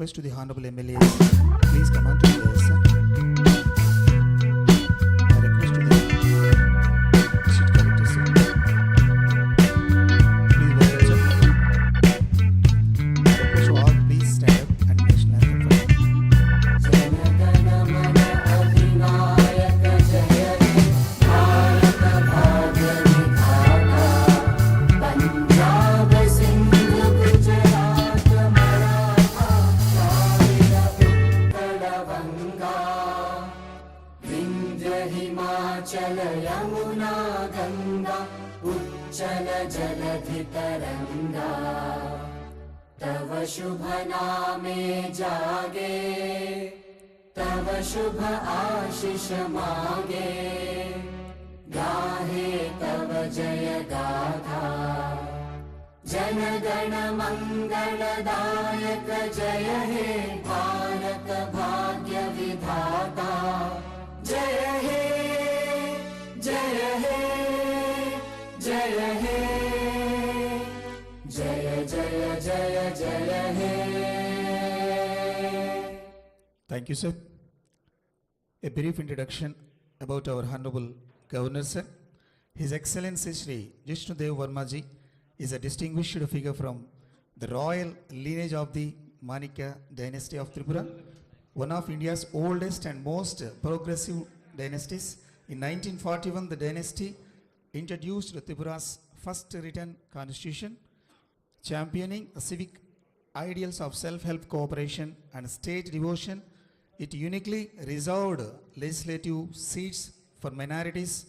request to the Honorable MLAs, please come on to the dais, sir. I request to the district collector, sir. Please welcome, sir. I request you all, please stand up and national anthem for me. Himachal Yamuna Ganga उच्चल जलधि तरंगा तव शुभ नामे जागे तव शुभ आशीष मागे गाहे तव जय गाथा जन गण मंगलदायक जय हे भारत भाग्य विधाता जय हे जय हे जय हे जय जय जय जय हे. Thank you, sir. A brief introduction about our Honorable Governor, sir. His Excellency Shri Jishnudev Varma ji is a distinguished figure from the royal lineage of the Manikya dynasty of Tripura, one of India's oldest and most progressive dynasties. In 1941, the dynasty introduced Tripura's first written constitution, championing civic ideals of self-help cooperation and state devotion. It uniquely reserved legislative seats for minorities,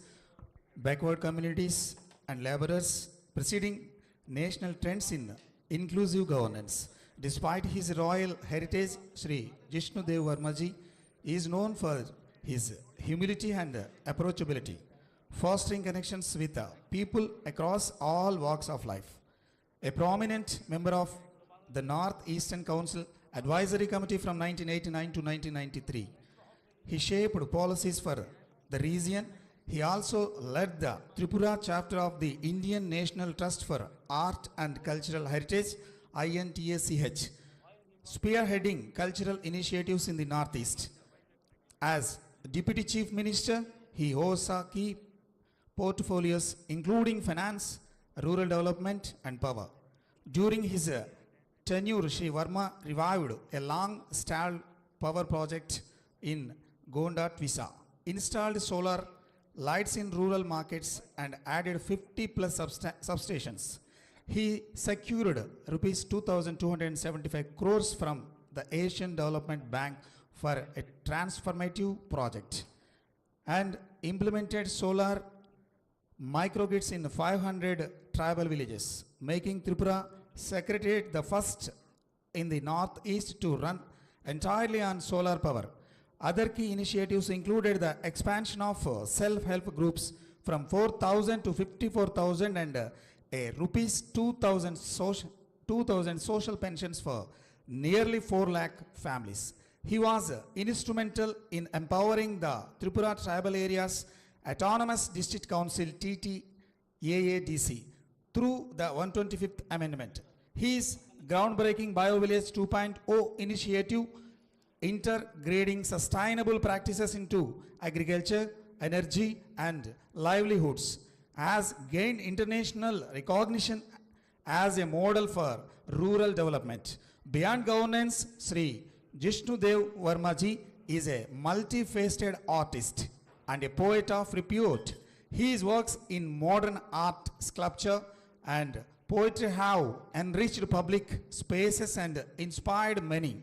backward communities, and laborers, preceding national trends in inclusive governance. Despite his royal heritage, Shri Jishnudev Varma ji is known for his humility and approachability, fostering connections with people across all walks of life. A prominent member of the North Eastern Council Advisory Committee from 1989 to 1993, he shaped policies for the region. He also led the Tripura chapter of the Indian National Trust for Art and Cultural Heritage, INTACH, spearheading cultural initiatives in the Northeast. As Deputy Chief Minister, he holds key portfolios including finance, rural development, and power. During his tenure, Shri Varma revived a long-stalled power project in Gonda Twisa, installed solar lights in rural markets, and added 50 plus substations. He secured rupees 2,275 crores from the Asian Development Bank for a transformative project and implemented solar microgrids in 500 tribal villages, making Tripura Secretariat the first in the Northeast to run entirely on solar power. Other key initiatives included the expansion of self-help groups from 4,000 to 54,000 and a rupees 2,000 social pensions for nearly 4 lakh families. He was instrumental in empowering the Tripura Tribal Areas Autonomous District Council TTAADC through the 125th Amendment. His groundbreaking BioVillage 2.0 initiative, integrating sustainable practices into agriculture, energy, and livelihoods, has gained international recognition as a model for rural development. Beyond governance, Sri Jishnudev Varma ji is a multifaceted artist and a poet of repute. His works in modern art, sculpture, and poetry have enriched public spaces and inspired many.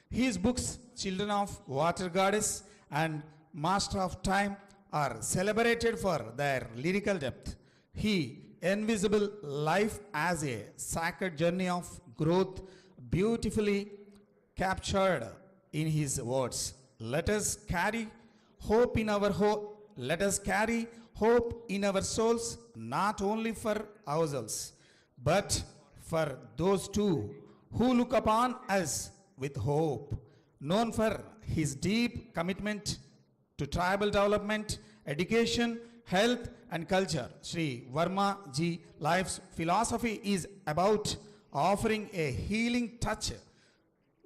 His books, Children of Water Goddess and Master of Time, are celebrated for their lyrical depth. He invisible life as a sacred journey of growth, beautifully captured in his words. Let us carry hope in our Let us carry hope in our souls, not only for ourselves, but for those too who look upon us with hope. Known for his deep commitment to tribal development, education, health, and culture, Shri Varma ji life's philosophy is about offering a healing touch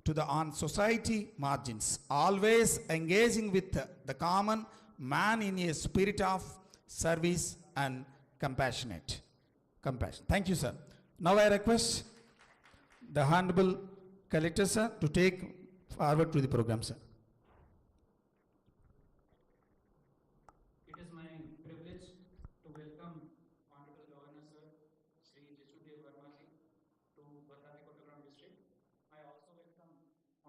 to the on society margins, always engaging with the common man in a spirit of service and compassion. Thank you, sir. Now I request the Honorable Collector, sir, to take forward to the program, sir. It is my privilege to welcome Honorable Governor Sir Shri Jishnudev Verma ji to Bhadrapur Kottagram district. I also welcome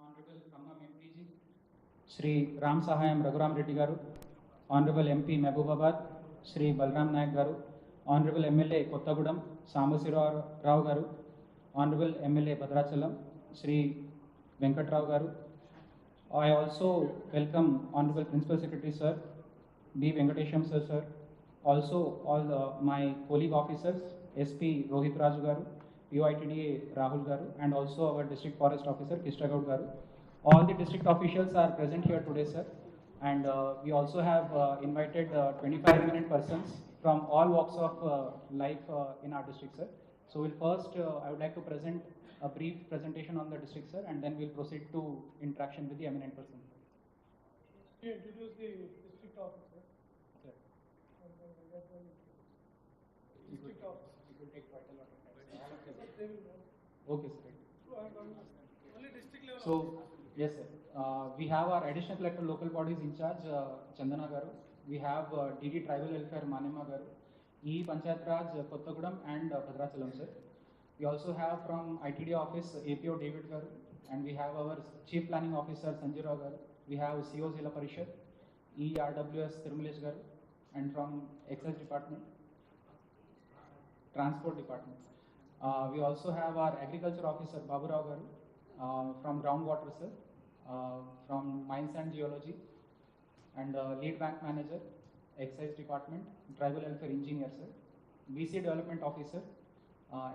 Honorable Khammam MP ji, Shri Ram Sahayam Raghuram Reddy Garu, Honorable MP Mehbubabad, Shri Balram Nayak Garu, Honorable MLA Kottagudam Sambasirao Rao Garu, Honorable MLA Bhadrachalam Shri Venkatrao Garu. I also welcome Honorable Principal Secretary Sir B. Venkatesham sir, also all my colleague officers, SP Rohit Raju Garu, UITDA Rahul Garu, and also our District Forest Officer Kishtagaud Garu. All the district officials are present here today, sir, and we also have invited 25 eminent persons from all walks of life in our district, sir. So we'll first, I would like to present a brief presentation on the district, sir, and then we'll proceed to interaction with the eminent persons. You introduce the district officer. Sir. And then we get the district officer. It will take quite a lot of time. All of them. They will know. Okay, sir. So I am only district level. So, yes, sir. We have our additional collector local bodies in charge, Chandana Garu. We have DD Tribal Welfare Manema Garu, E Panchayat Raj Kottagudam and Bhadrachalam, sir. We also have from ITD office APO David Garu, and we have our Chief Planning Officer Sanjay Rao Garu. We have CO Zilla Parishad, ERWS Tirumalesh Garu, and from Excise Department, Transport Department. We also have our Agriculture Officer Babu Rao Garu, from Groundwater, sir, from Mines and Geology, and Lead Bank Manager, Excise Department, Tribal Welfare Engineer, sir, BC Development Officer,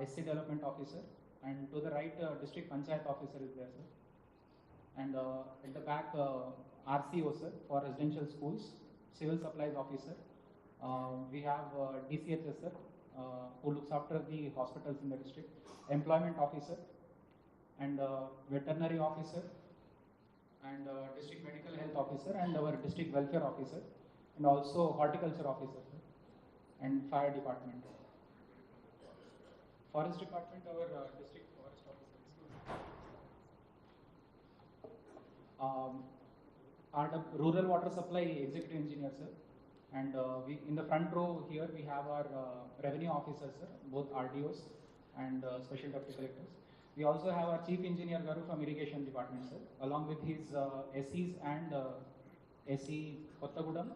SC Development Officer, and to the right, District Panchayat Officer is there, sir. And at the back, RCO, sir, for residential schools, Civil Supplies Officer. We have DCHS, sir, who looks after the hospitals in the district, Employment Officer, and Veterinary Officer, and District Medical Health Officer, and our District Welfare Officer, and also Horticulture Officer, sir, and Fire Department. Forest Department, our District Forest Officer. Our Rural Water Supply Executive Engineer, sir. And we in the front row here we have our revenue officers, sir, both RDOs and special deputy collectors. We also have our Chief Engineer Garu from Irrigation Department, sir, along with his SEs and SE Kottagudam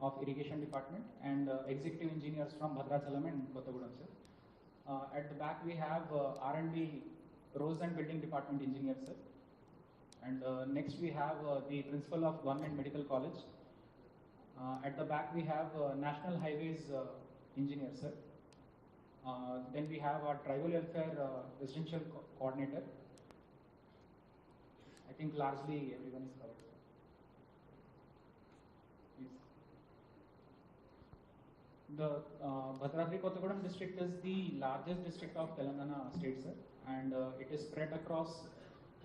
of Irrigation Department, and executive engineers from Bhadrachalam and Kottagudam, sir. At the back we have R&D Roads and Building Department Engineer, sir. And next we have the Principal of Government Medical College. At the back we have National Highways Engineer, sir. Then we have our Tribal Welfare Residential Coordinator. I think largely everyone is covered. Yes. The Bhadrapur Kottagudam district is the largest district of Telangana state, sir, and it is spread across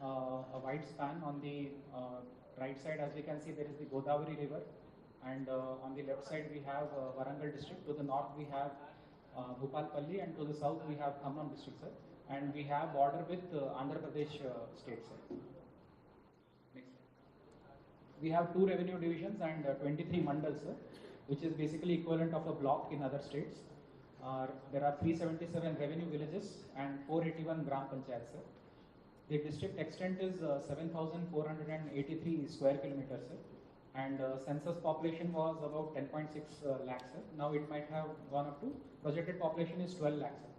a wide span. On the right side, as we can see, there is the Godavari River, and on the left side we have Warangal district. To the north we have Bhupalpalli, and to the south we have Khammam district, sir, and we have border with Andhra Pradesh state, sir. Next. We have 2 revenue divisions and 23 mandals, sir, which is basically equivalent of a block in other states. There are 377 revenue villages and 481 gram panchayats, sir. The district extent is 7,483 square kilometers, sir, and census population was about 10.6 lakhs, sir. Now it might have gone up to, projected population is 12 lakhs, sir.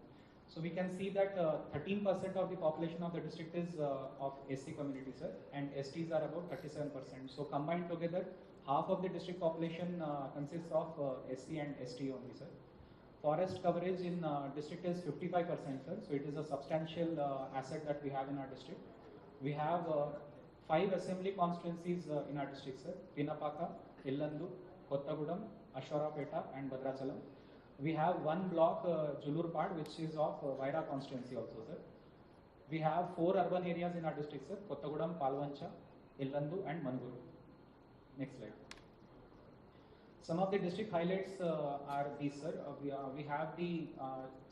So we can see that 13% of the population of the district is of SC community, sir, and STs are about 37%. So combined together, half of the district population consists of SC and ST only, sir. Forest coverage in district is 55%, sir. So it is a substantial asset that we have in our district. We have 5 assembly constituencies in our district, sir. Pinapaka, Illandu, Kottagudam, Ashwarapeta, and Bhadrachalam. We have 1 block, Julurpad, which is of Vaira constituency also, sir. We have 4 urban areas in our district, sir: Kottagudem, Palvancha, Illandu, and Manuguru. Next slide. Some of the district highlights are these, sir. We have the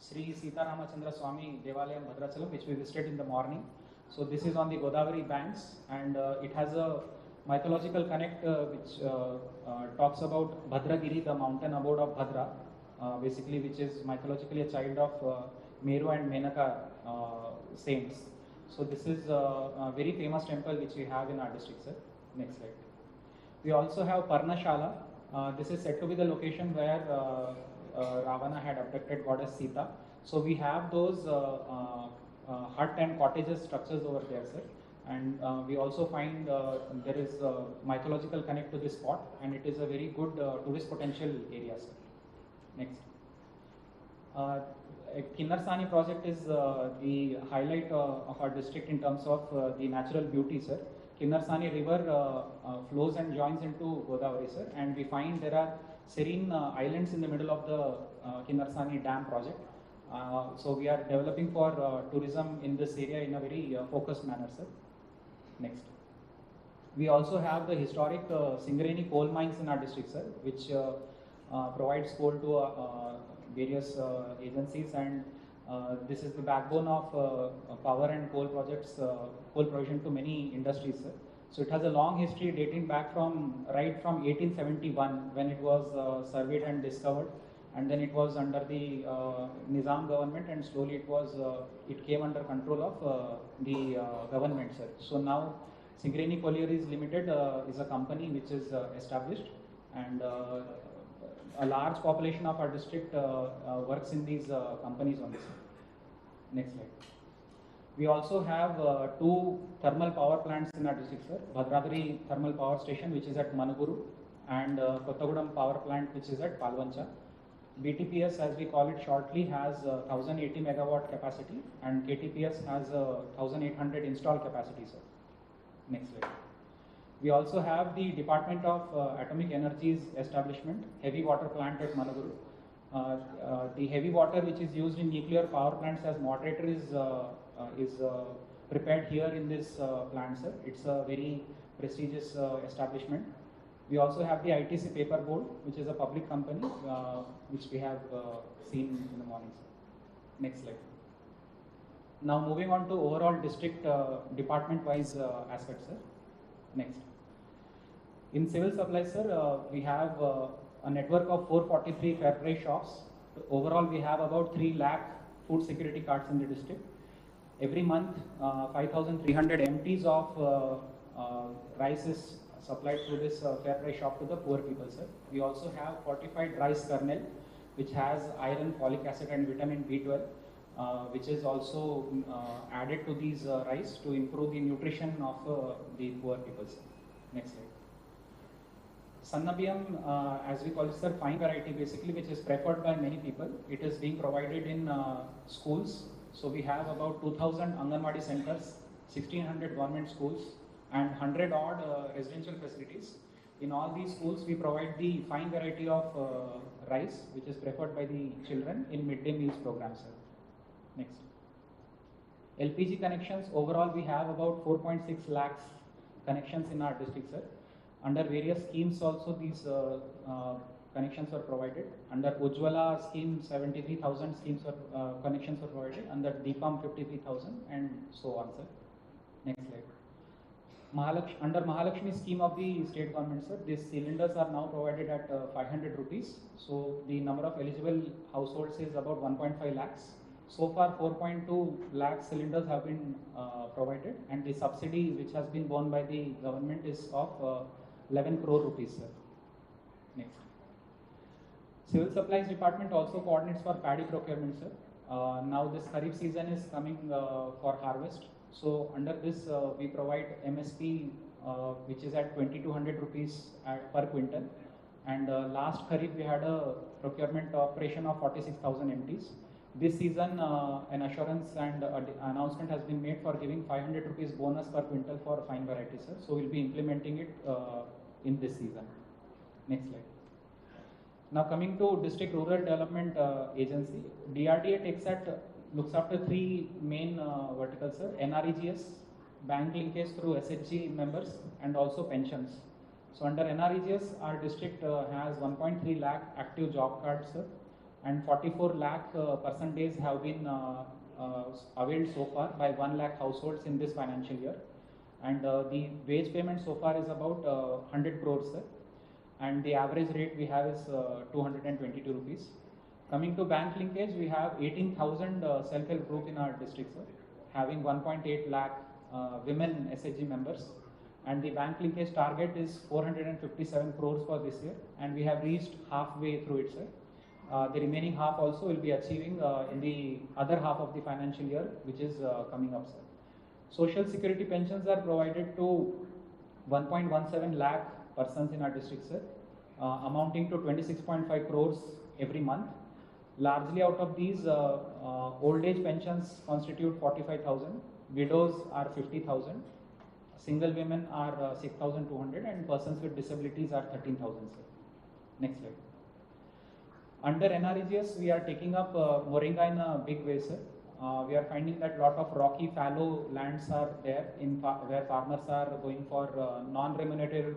Sri Sita Ramachandra Swami Devalayam Bhadrachalam, which we visited in the morning. So this is on the Godavari banks, and it has a mythological connect which talks about Bhadragiri, the mountain abode of Bhadra, basically, which is mythologically a child of Meru and Menaka saints. So this is a very famous temple which we have in our district, sir. Next slide. We also have Parnashala. This is said to be the location where Ravana had abducted goddess Sita. So we have those hut and cottages structures over there, sir. And we also find there is a mythological connect to this spot, and it is a very good tourist potential area, sir. Next. Kinnarsani project is the highlight of our district in terms of the natural beauty, sir. Kinnarsani river flows and joins into Godavari, sir, and we find there are serene islands in the middle of the Kinnarsani dam project. So we are developing for tourism in this area in a very focused manner, sir. Next. We also have the historic Singareni coal mines in our district, sir, which provides coal to various agencies, and this is the backbone of power and coal projects, coal provision to many industries, sir. So it has a long history dating back from 1871 when it was surveyed and discovered, and then it was under the Nizam government, and slowly it came under control of the government, sir. So now Singareni Collieries Limited is a company which is established, and a large population of our district works in these companies only, sir. Next slide. We also have 2 thermal power plants in our district, sir. Bhadradri Thermal Power Station, which is at Manuguru, and Kottagudem Power Plant, which is at Palvancha. BTPS, as we call it shortly, has 1080 megawatt capacity, and KTPS has 1800 installed capacity, sir. Next slide. We also have the Department of Atomic Energy's establishment, heavy water plant at Manuguru. The heavy water which is used in nuclear power plants as moderator is prepared here in this plant, sir. It's a very prestigious establishment. We also have the ITC Paper Board, which is a public company, which we have seen in the morning, sir. Next slide. Now moving on to overall district department-wise aspects, sir. Next. In civil supplies, sir, we have a network of 443 fair price shops. Overall, we have about 3 lakh food security cards in the district. Every month, 5,300 MTs of rice is supplied through this fair price shop to the poor people, sir. We also have fortified rice kernel, which has iron, folic acid, and vitamin B12, which is also added to these rice to improve the nutrition of the poor people, sir. Next slide. Sannabiyam, as we call it, sir, fine variety basically, which is preferred by many people. It is being provided in schools. So we have about 2,000 Anganwadi centers, 1,600 government schools, and 100 odd residential facilities. In all these schools, we provide the fine variety of rice, which is preferred by the children in midday meals program, sir. Next. LPG connections, overall we have about 4.6 lakhs connections in our district, sir. Under various schemes also these connections were provided. Under Ujjwala scheme, 73,000 connections were provided. Under Deepam, 53,000, and so on, sir. Next slide. Under Mahalakshmi scheme of the state government, sir, these cylinders are now provided at 500 rupees. So the number of eligible households is about 1.5 lakhs. So far, 4.2 lakh cylinders have been provided, and the subsidy which has been borne by the government is of 11 crore rupees, sir. Next. Civil Supplies Department also coordinates for paddy procurement, sir. Now this Kharif season is coming for harvest. So under this, we provide MSP, which is at 2,200 rupees per quintal. And last Kharif, we had a procurement operation of 46,000 MTs. This season, an assurance and announcement has been made for giving 500 rupees bonus per quintal for fine varieties, sir. So we'll be implementing it in this season. Next slide. Now coming to District Rural Development Agency, DRDA takes at looks after three main verticals, sir. NREGS, bank linkage through SHG members, and also pensions. So under NREGS, our district has 1.3 lakh active job cards, sir, and 44 lakh person days have been availed so far by 1 lakh households in this financial year. And the wage payment so far is about 100 crores, sir. And the average rate we have is 222 rupees. Coming to bank linkage, we have 18,000 self-help group in our district, sir, having 1.8 lakh women SHG members. And the bank linkage target is 457 crores for this year, and we have reached halfway through it, sir. The remaining half also will be achieving in the other half of the financial year, which is coming up, sir. Social security pensions are provided to 1.17 lakh persons in our district, sir, amounting to 26.5 crores every month. Largely out of these, old age pensions constitute 45,000, widows are 50,000, single women are 6,200, and persons with disabilities are 13,000, sir. Next slide. Under NREGS, we are taking up Moringa in a big way, sir. We are finding that lot of rocky fallow lands are there where farmers are going for non-remunerative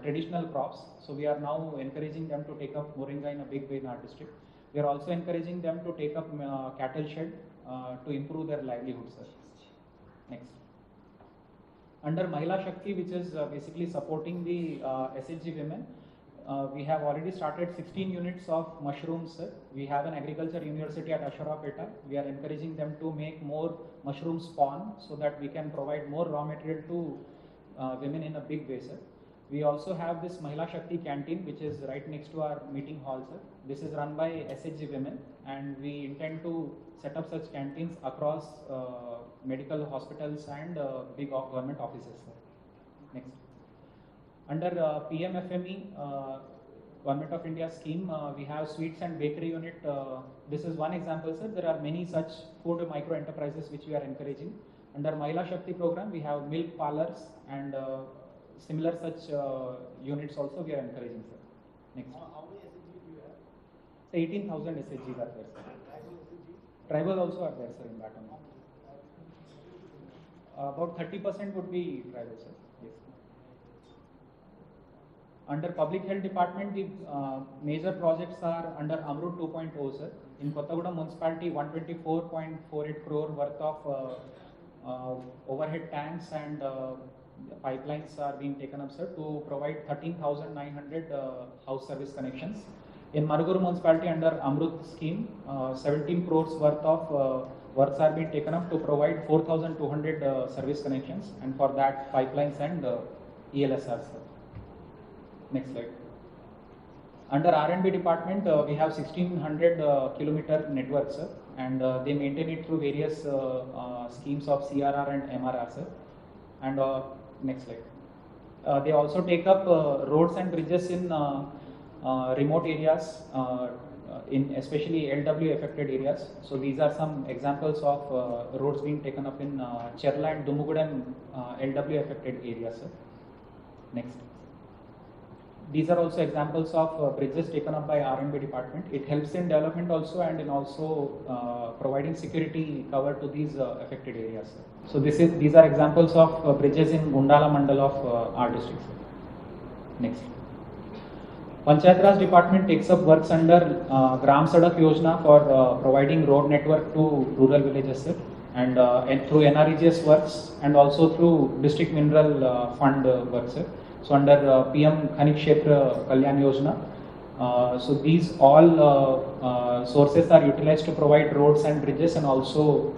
traditional crops. So we are now encouraging them to take up Moringa in a big way in our district. We are also encouraging them to take up cattle shed to improve their livelihood, sir. Next. Under Mahila Shakti, which is basically supporting the SHG women, we have already started 16 units of mushrooms, sir. We have an agriculture university at Asharapeta. We are encouraging them to make more mushroom spawn so that we can provide more raw material to women in a big way, sir. We also have this Mahila Shakti canteen, which is right next to our meeting hall, sir. This is run by SHG women, and we intend to set up such canteens across medical hospitals and big government offices, sir. Next. Under PMFME, Government of India scheme, we have sweets and bakery unit. This is one example, sir. There are many such food micro enterprises which we are encouraging. Under Mahila Shakti program, we have milk parlors and similar such units also we are encouraging, sir. Next. How many SHG do you have? 18,000 SHGs are there, sir. Tribal also are there, sir, in that one. About 30% would be tribal, sir. Yes. Under Public Health Department, the major projects are under Amrut 2.0, sir. In Kottagudem Municipality, 124.48 crore worth of overhead tanks and pipelines are being taken up, sir, to provide 13,900 house service connections. In Maruguru Municipality, under Amrut scheme, 17 crores worth of works are being taken up to provide 4,200 service connections, and for that pipelines and ELSR, sir. Next slide. Under R&B department, we have 1600 kilometer network, sir, and they maintain it through various schemes of CRR and MRR, sir. And next slide. They also take up roads and bridges in remote areas, in especially LW affected areas. So these are some examples of roads being taken up in Cherla and Dumugudem LW affected areas, sir. Next. These are also examples of bridges taken up by R&B department. It helps in development also and in also providing security cover to these affected areas, sir. So these are examples of bridges in Gundala Mandal of our district, sir. Next. Panchayat Raj department takes up works under Gram Sadak Yojana for providing road network to rural villages, sir, and through NREGS works and also through district mineral fund works, sir. So under PM Khanik Kshetra Kalyan Yojana, so these all sources are utilized to provide roads and bridges and also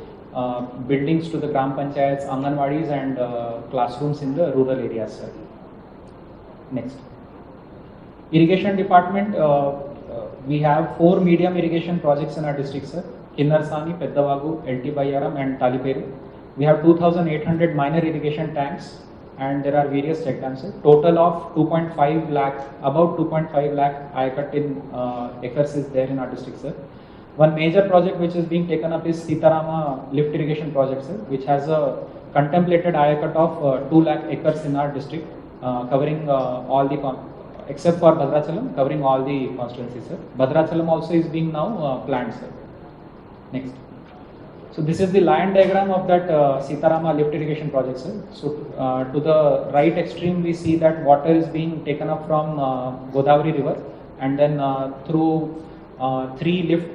buildings to the Gram Panchayats, Anganwadis and classrooms in the rural areas, sir. Next. Irrigation department, we have 4 medium irrigation projects in our district, sir. Kinnarsani, Peddavagu, LT Bayaram and Taliperu. We have 2,800 minor irrigation tanks and there are various check dams, sir. Total of 2.5 lakh, about 2.5 lakh ayakat in acres is there in our district, sir. One major project which is being taken up is Sitarama lift irrigation project, sir, which has a contemplated ayakat of 2 lakh acres in our district, covering all the except for Bhadrachalam, covering all the constituencies, sir. Bhadrachalam also is being now planned, sir. Next. So this is the line diagram of that Sitarama lift irrigation project, sir. So to the right extreme, we see that water is being taken up from Godavari river, and then through 3 lift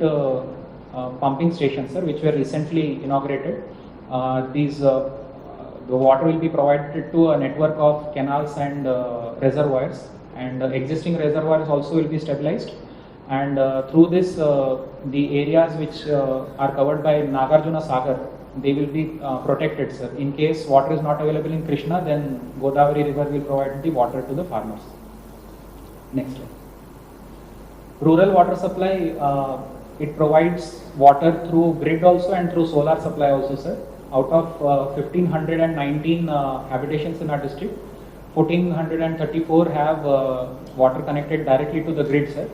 pumping stations, sir, which were recently inaugurated. The water will be provided to a network of canals and reservoirs, and existing reservoirs also will be stabilized. And through this, the areas which are covered by Nagarjuna Sagar, they will be protected, sir. In case water is not available in Krishna, then Godavari river will provide the water to the farmers. Next slide. Rural water supply, it provides water through grid also and through solar supply also, sir. Out of 1519 habitations in our district, 1434 have water connected directly to the grid, sir.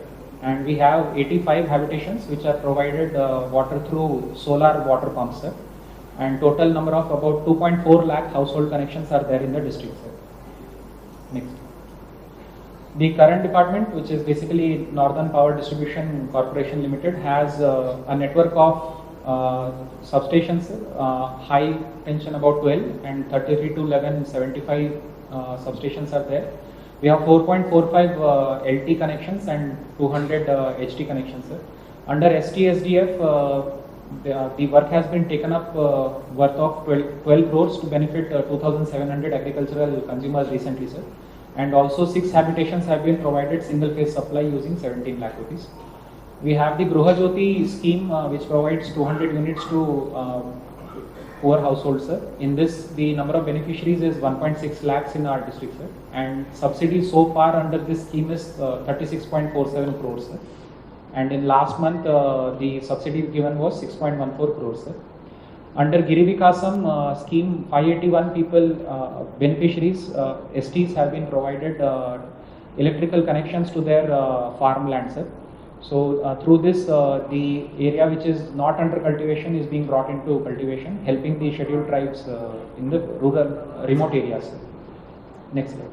And we have 85 habitations which are provided water through solar water pumps, sir. And total number of about 2.4 lakh household connections are there in the district, sir. Next. The current department, which is basically Northern Power Distribution Corporation Limited, has a network of substations, high tension about 12 and 33 to 11, 75 substations are there. We have 4.45 LT connections and 200 HT connections, sir. Under STSDF, the work has been taken up worth of 12 crores to benefit 2,700 agricultural consumers recently, sir. And also 6 habitations have been provided single phase supply using 17 lakh rupees. We have the Gruha Jyoti scheme which provides 200 units to poor households, sir. In this, the number of beneficiaries is 1.6 lakhs in our district, sir. And subsidy so far under this scheme is 36.47 crores, sir. And in last month, the subsidy given was 6.14 crores, sir. Under Giri Vikasam scheme, 581 people, beneficiaries, STs have been provided electrical connections to their farmland, sir. So through this, the area which is not under cultivation is being brought into cultivation, helping the scheduled tribes in the rural, remote areas, sir. Next slide.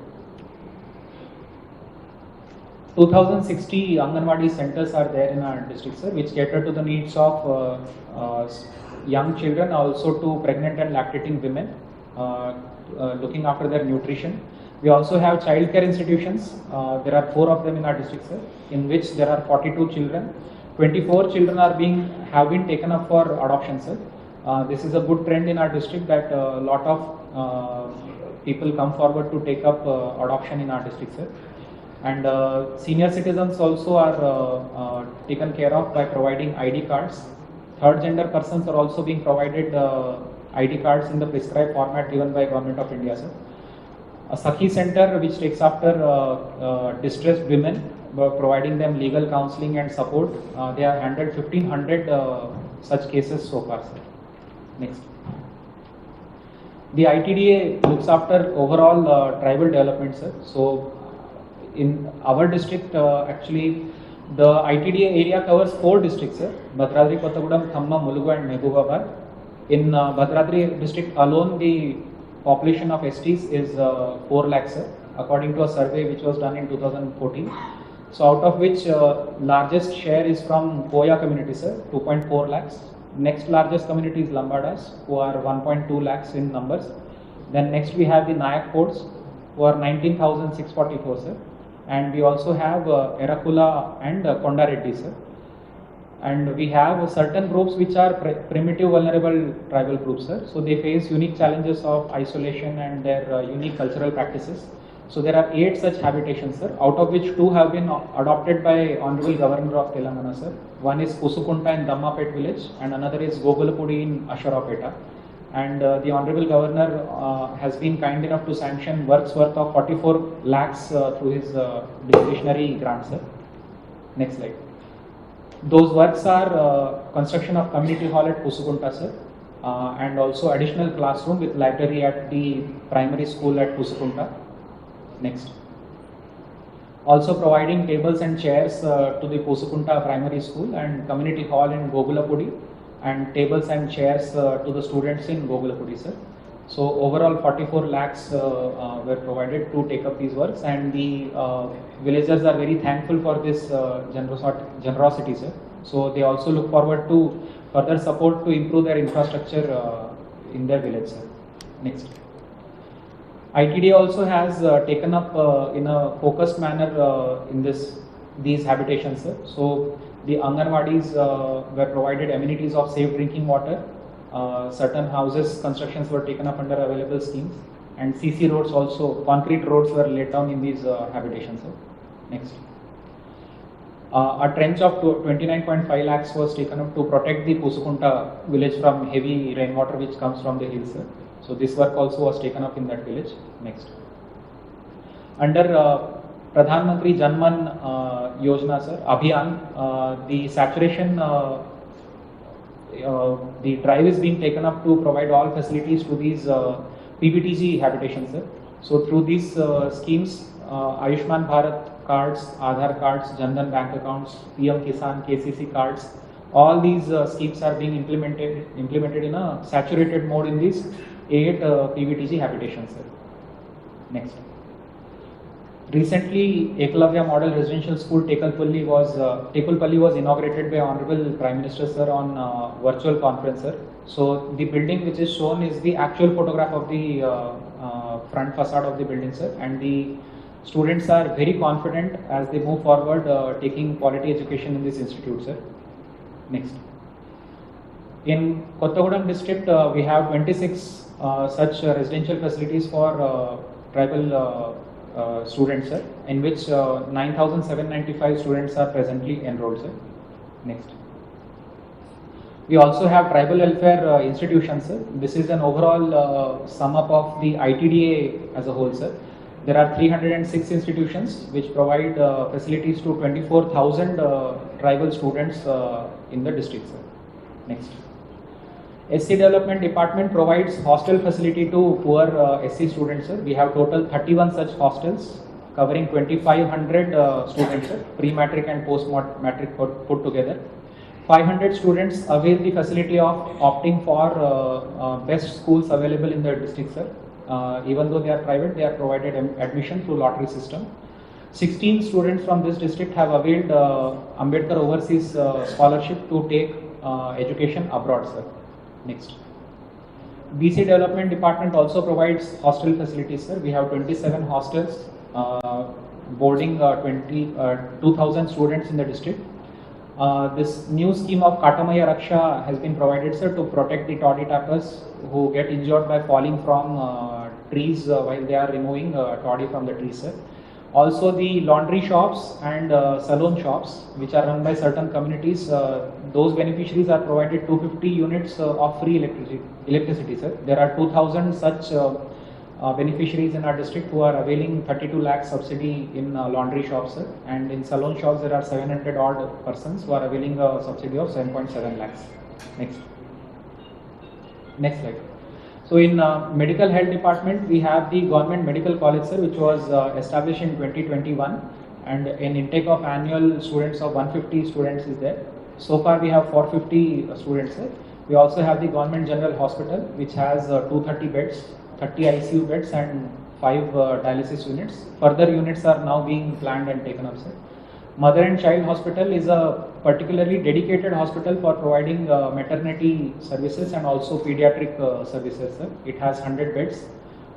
2060 Anganwadi centers are there in our district, sir, which cater to the needs of young children, also to pregnant and lactating women, looking after their nutrition. We also have childcare institutions. There are 4 of them in our district, sir, in which there are 42 children. 24 children have been taken up for adoption, sir. This is a good trend in our district that a lot of people come forward to take up adoption in our district, sir. And senior citizens also are taken care of by providing ID cards. Third gender persons are also being provided ID cards in the prescribed format given by Government of India, sir. A Sakhi center which takes after distressed women, providing them legal counseling and support. They have handled 1500 such cases so far, sir. Next. The ITDA looks after overall tribal development, sir. So in our district, actually, the ITDA area covers 4 districts, sir. Bhadradri, Kottagudem, Khamma, Mulugu and Mehboobabaad. In Bhadradri district alone, the population of STs is 4 lakhs, sir, according to a survey which was done in 2014. So out of which largest share is from Koya community, sir, 2.4 lakhs. Next largest community is Lambadas, who are 1.2 lakhs in numbers. Then next we have the Nayak Forts, who are 19,644, sir. And we also have Erakula and Kondareddy, sir. And we have certain groups which are primitive vulnerable tribal groups, sir. So they face unique challenges of isolation and their unique cultural practices. So there are 8 such habitations, sir, out of which 2 have been adopted by Honorable Governor of Telangana, sir. One is Pusukunta in Dammapet village and another is Gogulapudi in Asharapeta. And the Honorable Governor has been kind enough to sanction works worth of 44 lakhs through his discretionary grant, sir. Next slide. Those works are construction of community hall at Pusukunta, sir, and also additional classroom with library at the primary school at Pusukunta. Next. Also providing tables and chairs to the Pusukunta primary school and community hall in Gogulapudi, and tables and chairs to the students in Gogulapudi, sir. So overall 44 lakhs were provided to take up these works, and the villagers are very thankful for this generosity, sir. So they also look forward to further support to improve their infrastructure in their village, sir. Next. ITDA also has taken up in a focused manner in these habitations, sir. So the Anganwadis were provided amenities of safe drinking water. Certain houses constructions were taken up under available schemes, and CC roads also, concrete roads were laid down in these habitations, sir. Next. A trench of 29.5 lakhs was taken up to protect the Pusukunta village from heavy rainwater which comes from the hills, sir. So this work also was taken up in that village. Next. Under Pradhan Mantri Janman Yojana, sir, Abhiyan, the saturation, the drive is being taken up to provide all facilities to these PBTG habitations, sir. So through these schemes, Ayushman Bharat cards, Aadhaar cards, Jan-Dhan bank accounts, PM Kisan, KCC cards, all these schemes are being implemented in a saturated mode in these 8 PBTG habitations, sir. Next. Recently, Eklavya Model Residential School Tekalpalli was inaugurated by Honorable Prime Minister, sir, on virtual conference, sir. So the building which is shown is the actual photograph of the front facade of the building, sir, and the students are very confident as they move forward taking quality education in this institute, sir. Next. In Kottagudem district, we have 26 such residential facilities for tribal students, sir, in which 9,795 students are presently enrolled, sir. Next. We also have tribal welfare institutions, sir. This is an overall sum up of the ITDA as a whole, sir. There are 306 institutions which provide facilities to 24,000 tribal students in the district, sir. Next. SC Development Department provides hostel facility to poor SC students, sir. We have total 31 such hostels covering 2,500 students, sir, pre-matric and post-matric put together. 500 students avail the facility of opting for best schools available in the district, sir. Even though they are private, they are provided admission through lottery system. 16 students from this district have availed Ambedkar Overseas Scholarship to take education abroad, sir. Next. BC Development Department also provides hostel facilities, sir. We have 27 hostels boarding 2,000 students in the district. This new scheme of Katamaya Raksha has been provided, sir, to protect the toddy tappers who get injured by falling from trees while they are removing toddy from the trees, sir. Also the laundry shops and salon shops which are run by certain communities, those beneficiaries are provided 250 units of free electricity, sir. There are 2,000 such beneficiaries in our district who are availing 32 lakh subsidy in laundry shops, sir. And in salon shops there are 700 odd persons who are availing a subsidy of 7.7 lakhs. Next. Next slide. So in medical health department, we have the government medical college, sir, which was established in 2021, and an intake of annual students of 150 students is there. So far we have 450 students, sir. We also have the government general hospital, which has 230 beds, 30 ICU beds and 5 dialysis units. Further units are now being planned and taken up, sir. Mother and Child Hospital is a particularly dedicated hospital for providing maternity services and also pediatric services, sir. It has 100 beds,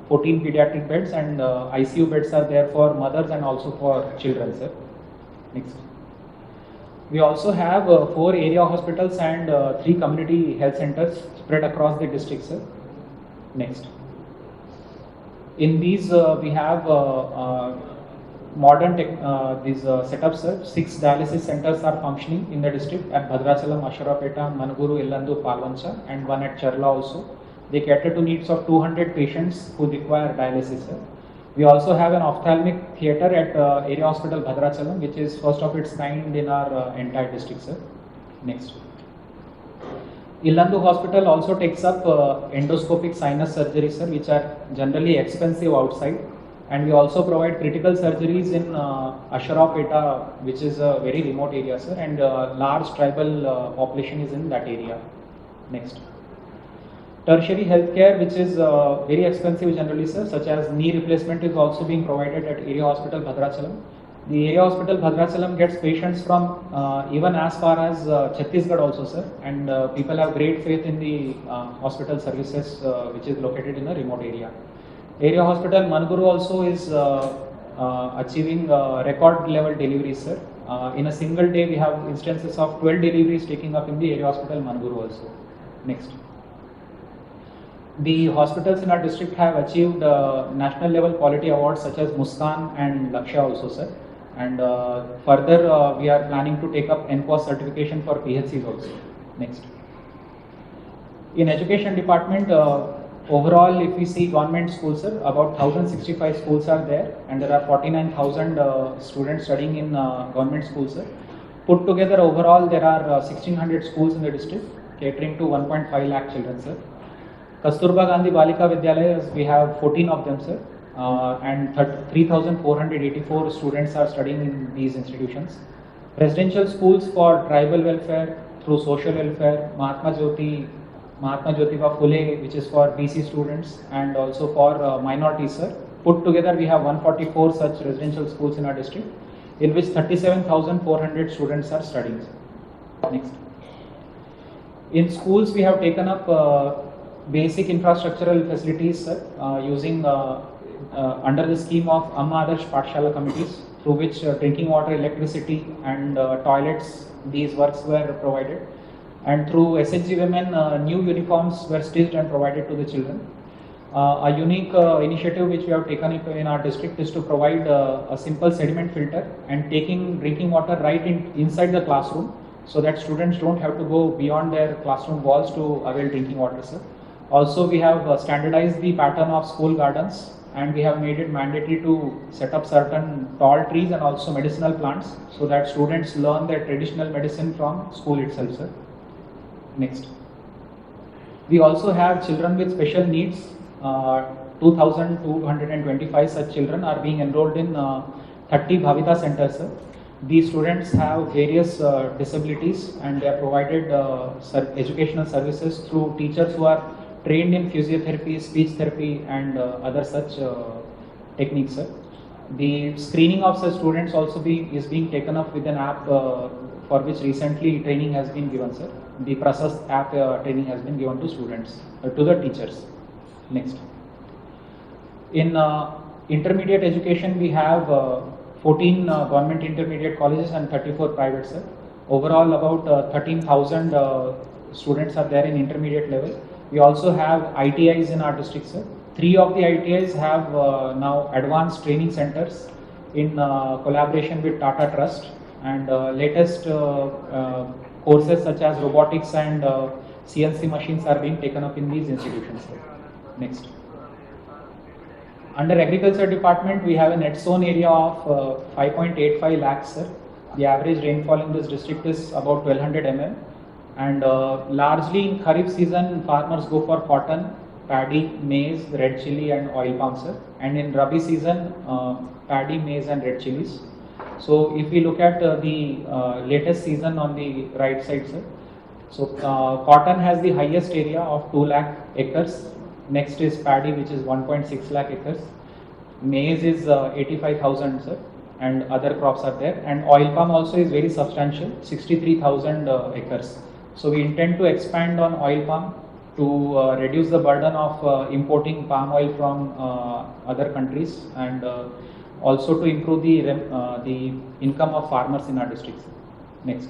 14 pediatric beds, and ICU beds are there for mothers and also for children, sir. Next. We also have 4 area hospitals and 3 community health centers spread across the district, sir. Next. In these, we have modern these setups, sir. 6 dialysis centers are functioning in the district at Bhadrachalam, Asharapeta, Manuguru, Illandu, Palvancha, and one at Charla also. They cater to needs of 200 patients who require dialysis, sir. We also have an ophthalmic theatre at Area Hospital Bhadrachalam, which is first of its kind in our entire district, sir. Next. Illandu Hospital also takes up endoscopic sinus surgery, sir, which are generally expensive outside. And we also provide critical surgeries in Asharapeta, which is a very remote area, sir, and large tribal population is in that area. Next. Tertiary healthcare, which is very expensive generally, sir, such as knee replacement is also being provided at Area Hospital Bhadrachalam. The area hospital Bhadrachalam gets patients from even as far as Chhattisgarh also, sir, and people have great faith in the hospital services which is located in a remote area. Area hospital Manuguru also is achieving record level deliveries, sir. In a single day, we have instances of 12 deliveries taking up in the area hospital Manuguru also. Next. The hospitals in our district have achieved national level quality awards such as Muskan and Lakshya also, sir. And further, we are planning to take up NQuas certification for PHCs also. Next. In education department, overall, if we see government schools, sir, about 1065 schools are there, and there are 49,000 students studying in government schools, sir. Put together, overall, there are 1600 schools in the district, catering to 1.5 lakh children, sir. Kasturba Gandhi Balika Vidyalayas, we have 14 of them, sir, and 3,484 students are studying in these institutions. Residential schools for tribal welfare, through social welfare, Mahatma Jyotiba Phule, which is for BC students, and also for minorities, sir. Put together, we have 144 such residential schools in our district, in which 37,400 students are studying, sir. Next. In schools, we have taken up basic infrastructural facilities, sir, using under the scheme of Amma Adarsh Pathshala committees, through which drinking water, electricity, and toilets, these works were provided. And through SHG women, new uniforms were stitched and provided to the children. A unique initiative which we have taken up in our district is to provide a simple sediment filter and taking drinking water right inside the classroom, so that students don't have to go beyond their classroom walls to avail drinking water, sir. Also, we have standardized the pattern of school gardens, and we have made it mandatory to set up certain tall trees and also medicinal plants, so that students learn their traditional medicine from school itself, sir. Next. We also have children with special needs. 2,225 such children are being enrolled in 30 Bhavita centers, sir. These students have various disabilities, and they are provided educational services through teachers who are trained in physiotherapy, speech therapy, and other such techniques, sir. The screening of such students also is being taken up with an app for which recently training has been given, sir. The Prasast app training has been given to students, to the teachers. Next. In intermediate education, we have 14 government intermediate colleges and 34 private, sir. Overall, about 13,000 students are there in intermediate level. We also have ITIs in our district, sir. 3 of the ITIs have now advanced training centers in collaboration with Tata Trust, and latest courses such as robotics and CNC machines are being taken up in these institutions, sir. Next. Under agriculture department, we have a net sown area of 5.85 lakhs, sir. The average rainfall in this district is about 1200 mm. And largely in Kharif season, farmers go for cotton, paddy, maize, red chili, and oil palm, sir. And in Rabi season, paddy, maize, and red chilies. So if we look at the latest season on the right side, sir. So cotton has the highest area of 2 lakh acres. Next is paddy, which is 1.6 lakh acres. Maize is 85,000, sir, and other crops are there. And oil palm also is very substantial, 63,000 acres. So we intend to expand on oil palm to reduce the burden of importing palm oil from other countries, and also to improve the income of farmers in our districts. Next.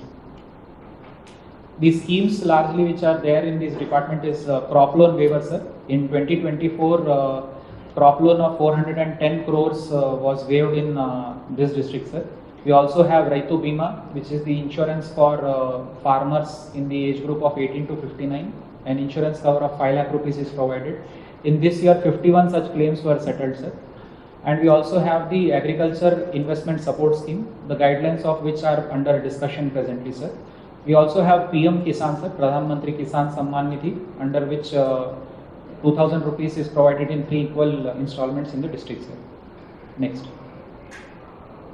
The schemes largely which are there in this department is crop loan waiver, sir. In 2024, crop loan of 410 crores was waived in this district, sir. We also have Raitu Bima, which is the insurance for farmers in the age group of 18 to 59. An insurance cover of 5 lakh rupees is provided. In this year, 51 such claims were settled, sir. And we also have the agriculture investment support scheme, the guidelines of which are under discussion presently, sir. We also have PM Kisan, sir, Pradhan Mantri Kisan Samman Nidhi, under which 2,000 rupees is provided in 3 equal installments in the district, sir. Next.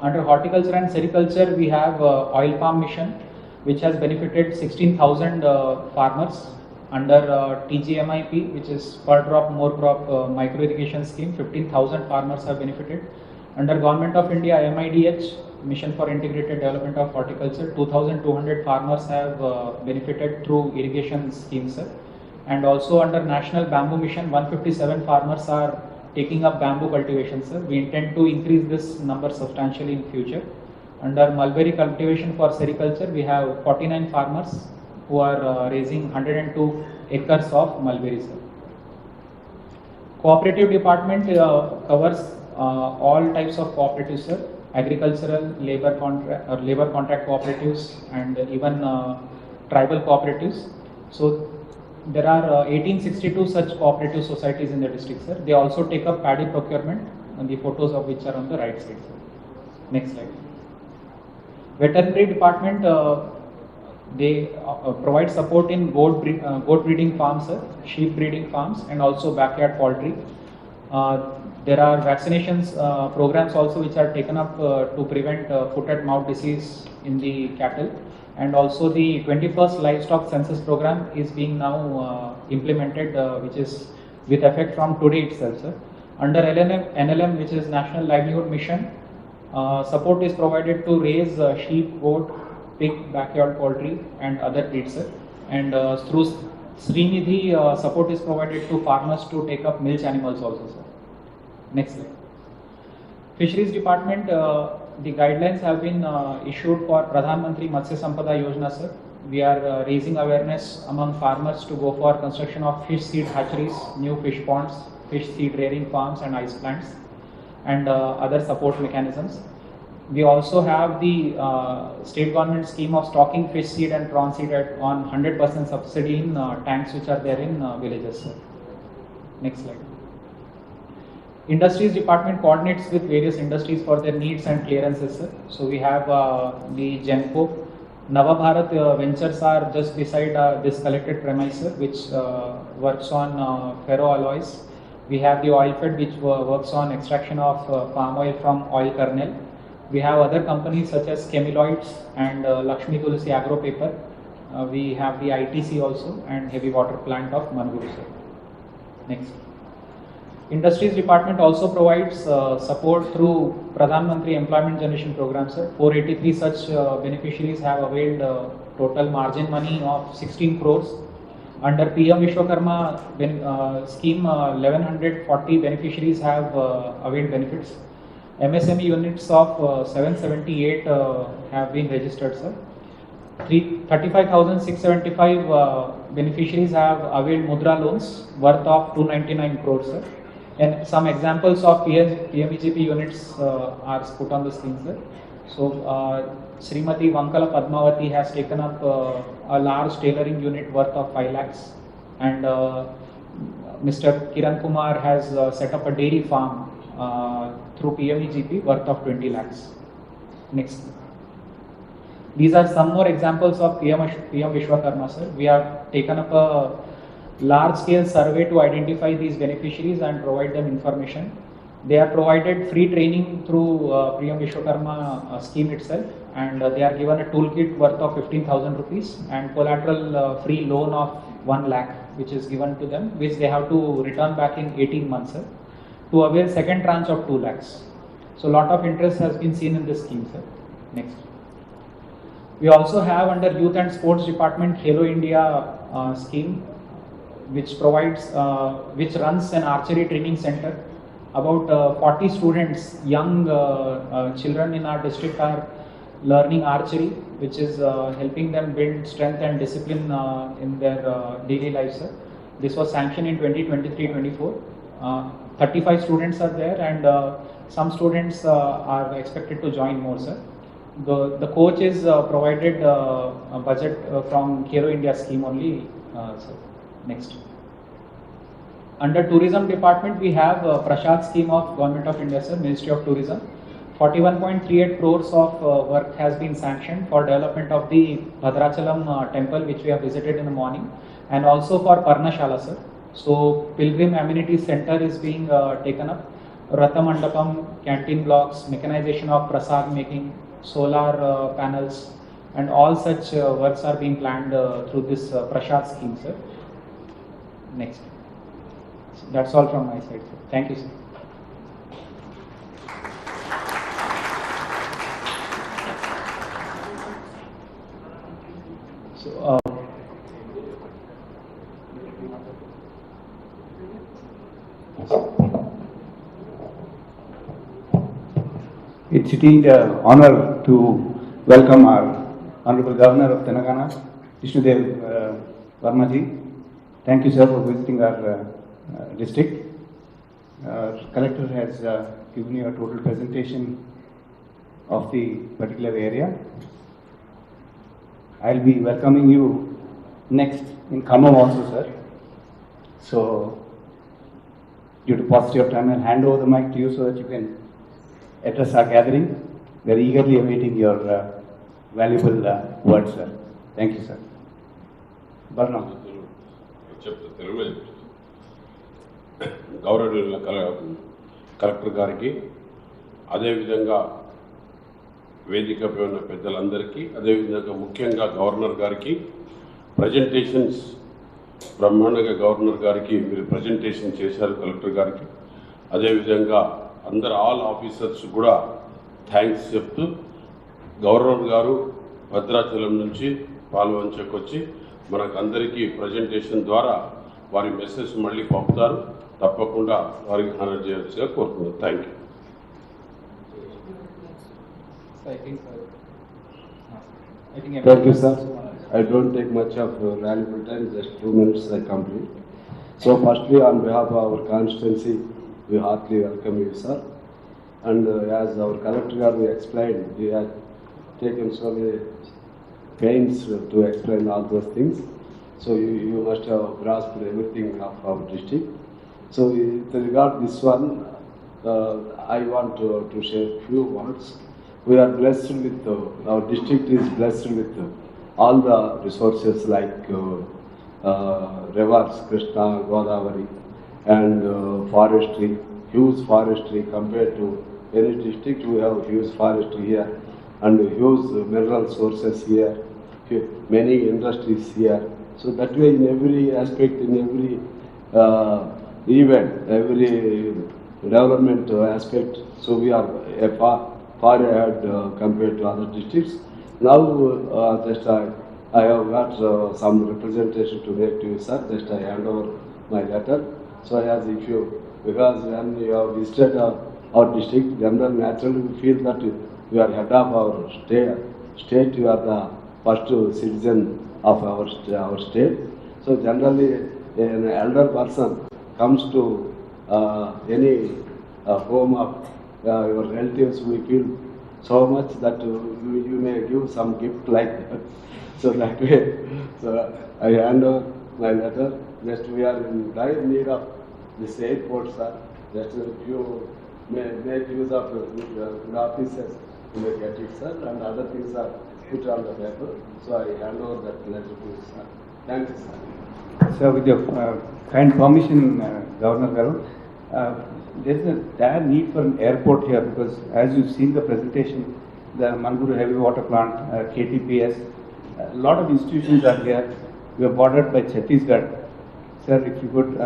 Under horticulture and sericulture, we have oil palm mission, which has benefited 16,000 farmers. Under TGMIP, which is per drop more crop micro irrigation scheme, 15,000 farmers have benefited. Under Government of India MIDH, Mission for Integrated Development of Horticulture. 2,200 farmers have benefited through irrigation schemes, sir. And also under National Bamboo Mission, 157 farmers are taking up bamboo cultivation, sir. We intend to increase this number substantially in future. Under mulberry cultivation for sericulture, we have 49 farmers who are raising 102 acres of mulberry, sir. Cooperative department covers all types of cooperatives, sir. Agricultural, labor contract cooperatives, and even tribal cooperatives. So there are 1862 such cooperative societies in the district, sir. They also take up paddy procurement, and the photos of which are on the right side, sir. Next slide. Veterinary department, they provide support in goat breeding farms, sir, sheep breeding farms, and also backyard poultry. There are vaccinations programs also which are taken up to prevent foot and mouth disease in the cattle, and also the 21st livestock census program is being now implemented, which is with effect from today itself, sir. Under NLM, which is National Livelihood Mission, support is provided to raise sheep, goat, pig, backyard poultry, and other breeds, sir. And through Srinidhi, support is provided to farmers to take up milch animals also, sir. Next slide. Fisheries department, the guidelines have been issued for Pradhan Mantri Matsya Sampada Yojana, sir. We are raising awareness among farmers to go for construction of fish seed hatcheries, new fish ponds, fish seed rearing farms, and ice plants, and other support mechanisms. We also have the state government scheme of stocking fish seed and prawn seed on 100% subsidy in tanks which are there in villages, sir. Next slide. Industries department coordinates with various industries for their needs and clearances, sir. So we have the Genco. Navabharat Ventures are just beside this collected premise, sir, which works on ferroalloys. We have the Oilfed, which works on extraction of palm oil from oil kernel. We have other companies such as Chemiloids and Lakshmi Tulsi Agro Paper. We have the ITC also and heavy water plant of Mangalore, sir. Next. Industries department also provides support through Pradhan Mantri Employment Generation Program, sir. 483 such beneficiaries have availed total margin money of 16 crores. Under PM Vishwakarma scheme, 1140 beneficiaries have availed benefits. MSME units of 778 have been registered, sir. 35,675 beneficiaries have availed Mudra loans worth of 299 crores, sir. And some examples of PMEGP units are put on the screen, sir. So, Srimati Vankala Padmavati has taken up a large tailoring unit worth of 5 lakhs, and Mr. Kiran Kumar has set up a dairy farm through PMEGP worth of 20 lakhs. Next. These are some more examples of PM Vishwakarma, sir. We have taken up a large-scale survey to identify these beneficiaries and provide them information. They are provided free training through PM Vishwakarma scheme itself, and they are given a toolkit worth of 15,000 rupees and collateral free loan of 1 lakh, which is given to them, which they have to return back in 18 months, sir, to avail second tranche of 2 lakhs. So, lot of interest has been seen in this scheme, sir. Next. We also have under Youth and Sports Department Khelo India scheme, which provides, which runs an archery training center. About 40 students, young children in our district are learning archery, which is helping them build strength and discipline in their daily life, sir. This was sanctioned in 2023-24. 35 students are there, and some students are expected to join more, sir. The coach is provided a budget from Khelo India scheme only, sir. Next. Under tourism department, we have Prashad scheme of Government of India, sir, Ministry of Tourism. 41.38 crores of work has been sanctioned for development of the Bhadrachalam temple, which we have visited in the morning, and also for Parnashala, sir. So, Pilgrim Amenity Center is being taken up. Ratha Mandapam, canteen blocks, mechanization of prasad making, solar panels, and all such works are being planned through this Prashad scheme, sir. Next. That's all from my side, sir. Thank you, sir. It's indeed an honor to welcome our Honorable Governor of Telangana, Jishnudev Varmaji. Thank you, sir, for visiting our district. Collector has given you a total presentation of the particular area. I'll be welcoming you next in Khammam also, sir. So, due to paucity of time, I'll hand over the mic to you so that you can address our gathering. We are eagerly awaiting your valuable words, sir. Thank you, sir. Barnam. చెప్తా తెలుగులో గౌరవనీయుల collector గారికి, అదేవిధంగా వేదికపై ఉన్న పెద్దలందరికీ, అదేవిధంగా ముఖ్యంగా governor గారికి ప్రజెంటేషన్స్ బ్రహ్మాండంగా గవర్నర్ గారికి మీరు ప్రజెంటేషన్ చేశారు కలెక్టర్ గారికి. అదేవిధంగా అందరు ఆల్ ఆఫీసర్స్ కూడా థ్యాంక్స్ చెప్తూ, గవర్నర్ గారు భద్రాచలం నుంచి పాల్వంచకు వచ్చి మనకు అందరికీ ప్రజెంటేషన్ ద్వారా వారి మెసేజ్ మళ్ళీ పంపుతారు. తప్పకుండా వారికి హానర్ చేయవలసిగా కోరుతున్నాను. Thank you. Thank you, sir. I don't take much of valuable time, just 2 minutes I complete. So firstly, on behalf of our constituency, we heartily welcome you, sir. And as our collector explained, we have taken so many pains to explain all those things. So you must have grasped everything of our district. So with regard to this one, I want to share few words. We are blessed with, our district is blessed with all the resources like rivers, Krishna, Godavari, and forestry, huge forestry compared to any district. We have huge forestry here and huge mineral sources here, many industries here. So that way in every aspect, in every event, every development aspect, so we are far ahead compared to other districts. Now just I have got some representation to make to you, sir. Just I hand over my letter. So as if you, because when you have visited our district, generally naturally we feel that you are head of our state, you are the first citizen of our state. So generally an elder person comes to any home of your relatives, we feel so much that you may give some gift like that. So that way, so I hand over my letter. Just we are in dire need of this airport, sir. Just if you may make use of the offices, you may get it, sir, and other things are put on the paper. So I hand over that letter to you, sir. Thank you, sir. Sir, with your kind permission, Governor Garu, there is a dire need for an airport here because as you've seen the presentation, the Manguru Heavy Water Plant, KTPS, a lot of institutions are here. We are bordered by Chhattisgarh. Sir, if you could,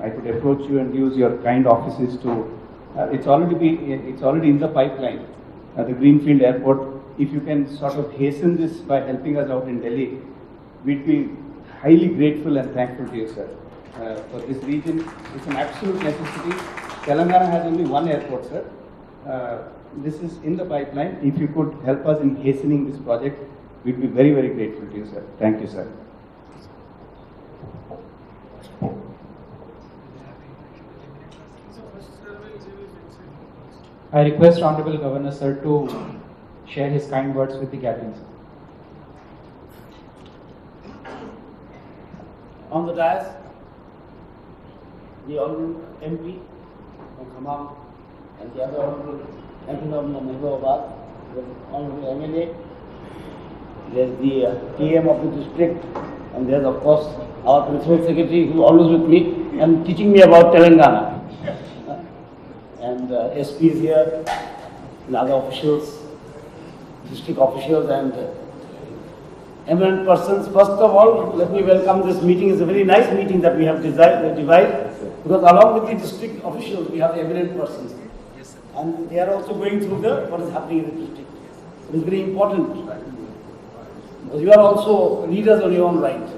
I could approach you and use your kind offices to, it's already in the pipeline, the Greenfield Airport. If you can sort of hasten this by helping us out in Delhi, we'd be highly grateful and thankful to you, sir. For this region, it's an absolute necessity. Telangana has only one airport, sir. This is in the pipeline. If you could help us in hastening this project, we'd be very, very grateful to you, sir. Thank you, sir. I request Honorable Governor Sir to share his kind words with the gathering. On the dais, the Honorable MP from Khammam and the other Honorable MP from Mahbubabad, the Honorable MLA, there's the TM of the district, and there's of course our Principal Secretary who is always with me and teaching me about Telangana. And SP is here, and other officials, district officials and eminent persons. First of all, let me welcome this meeting. It's a very nice meeting that we have devised because along with the district officials, we have eminent persons. And they are also going through what is happening in the district. It is very important because you are also leaders on your own right.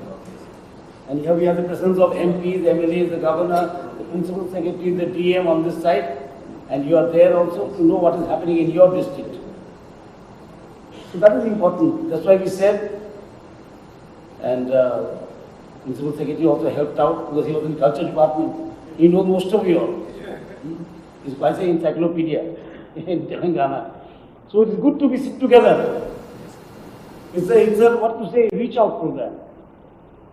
And here we have the presence of MPs, MLAs, the governor, the Principal Secretary, the DM on this side, and you are there also to know what is happening in your district. So that is important. That's why we said, and Principal Secretary also helped out because he was in Culture Department. He knows most of you all. He's quite an encyclopedia in Telangana. So it is good to be sit together. It's a what to say, reach out program.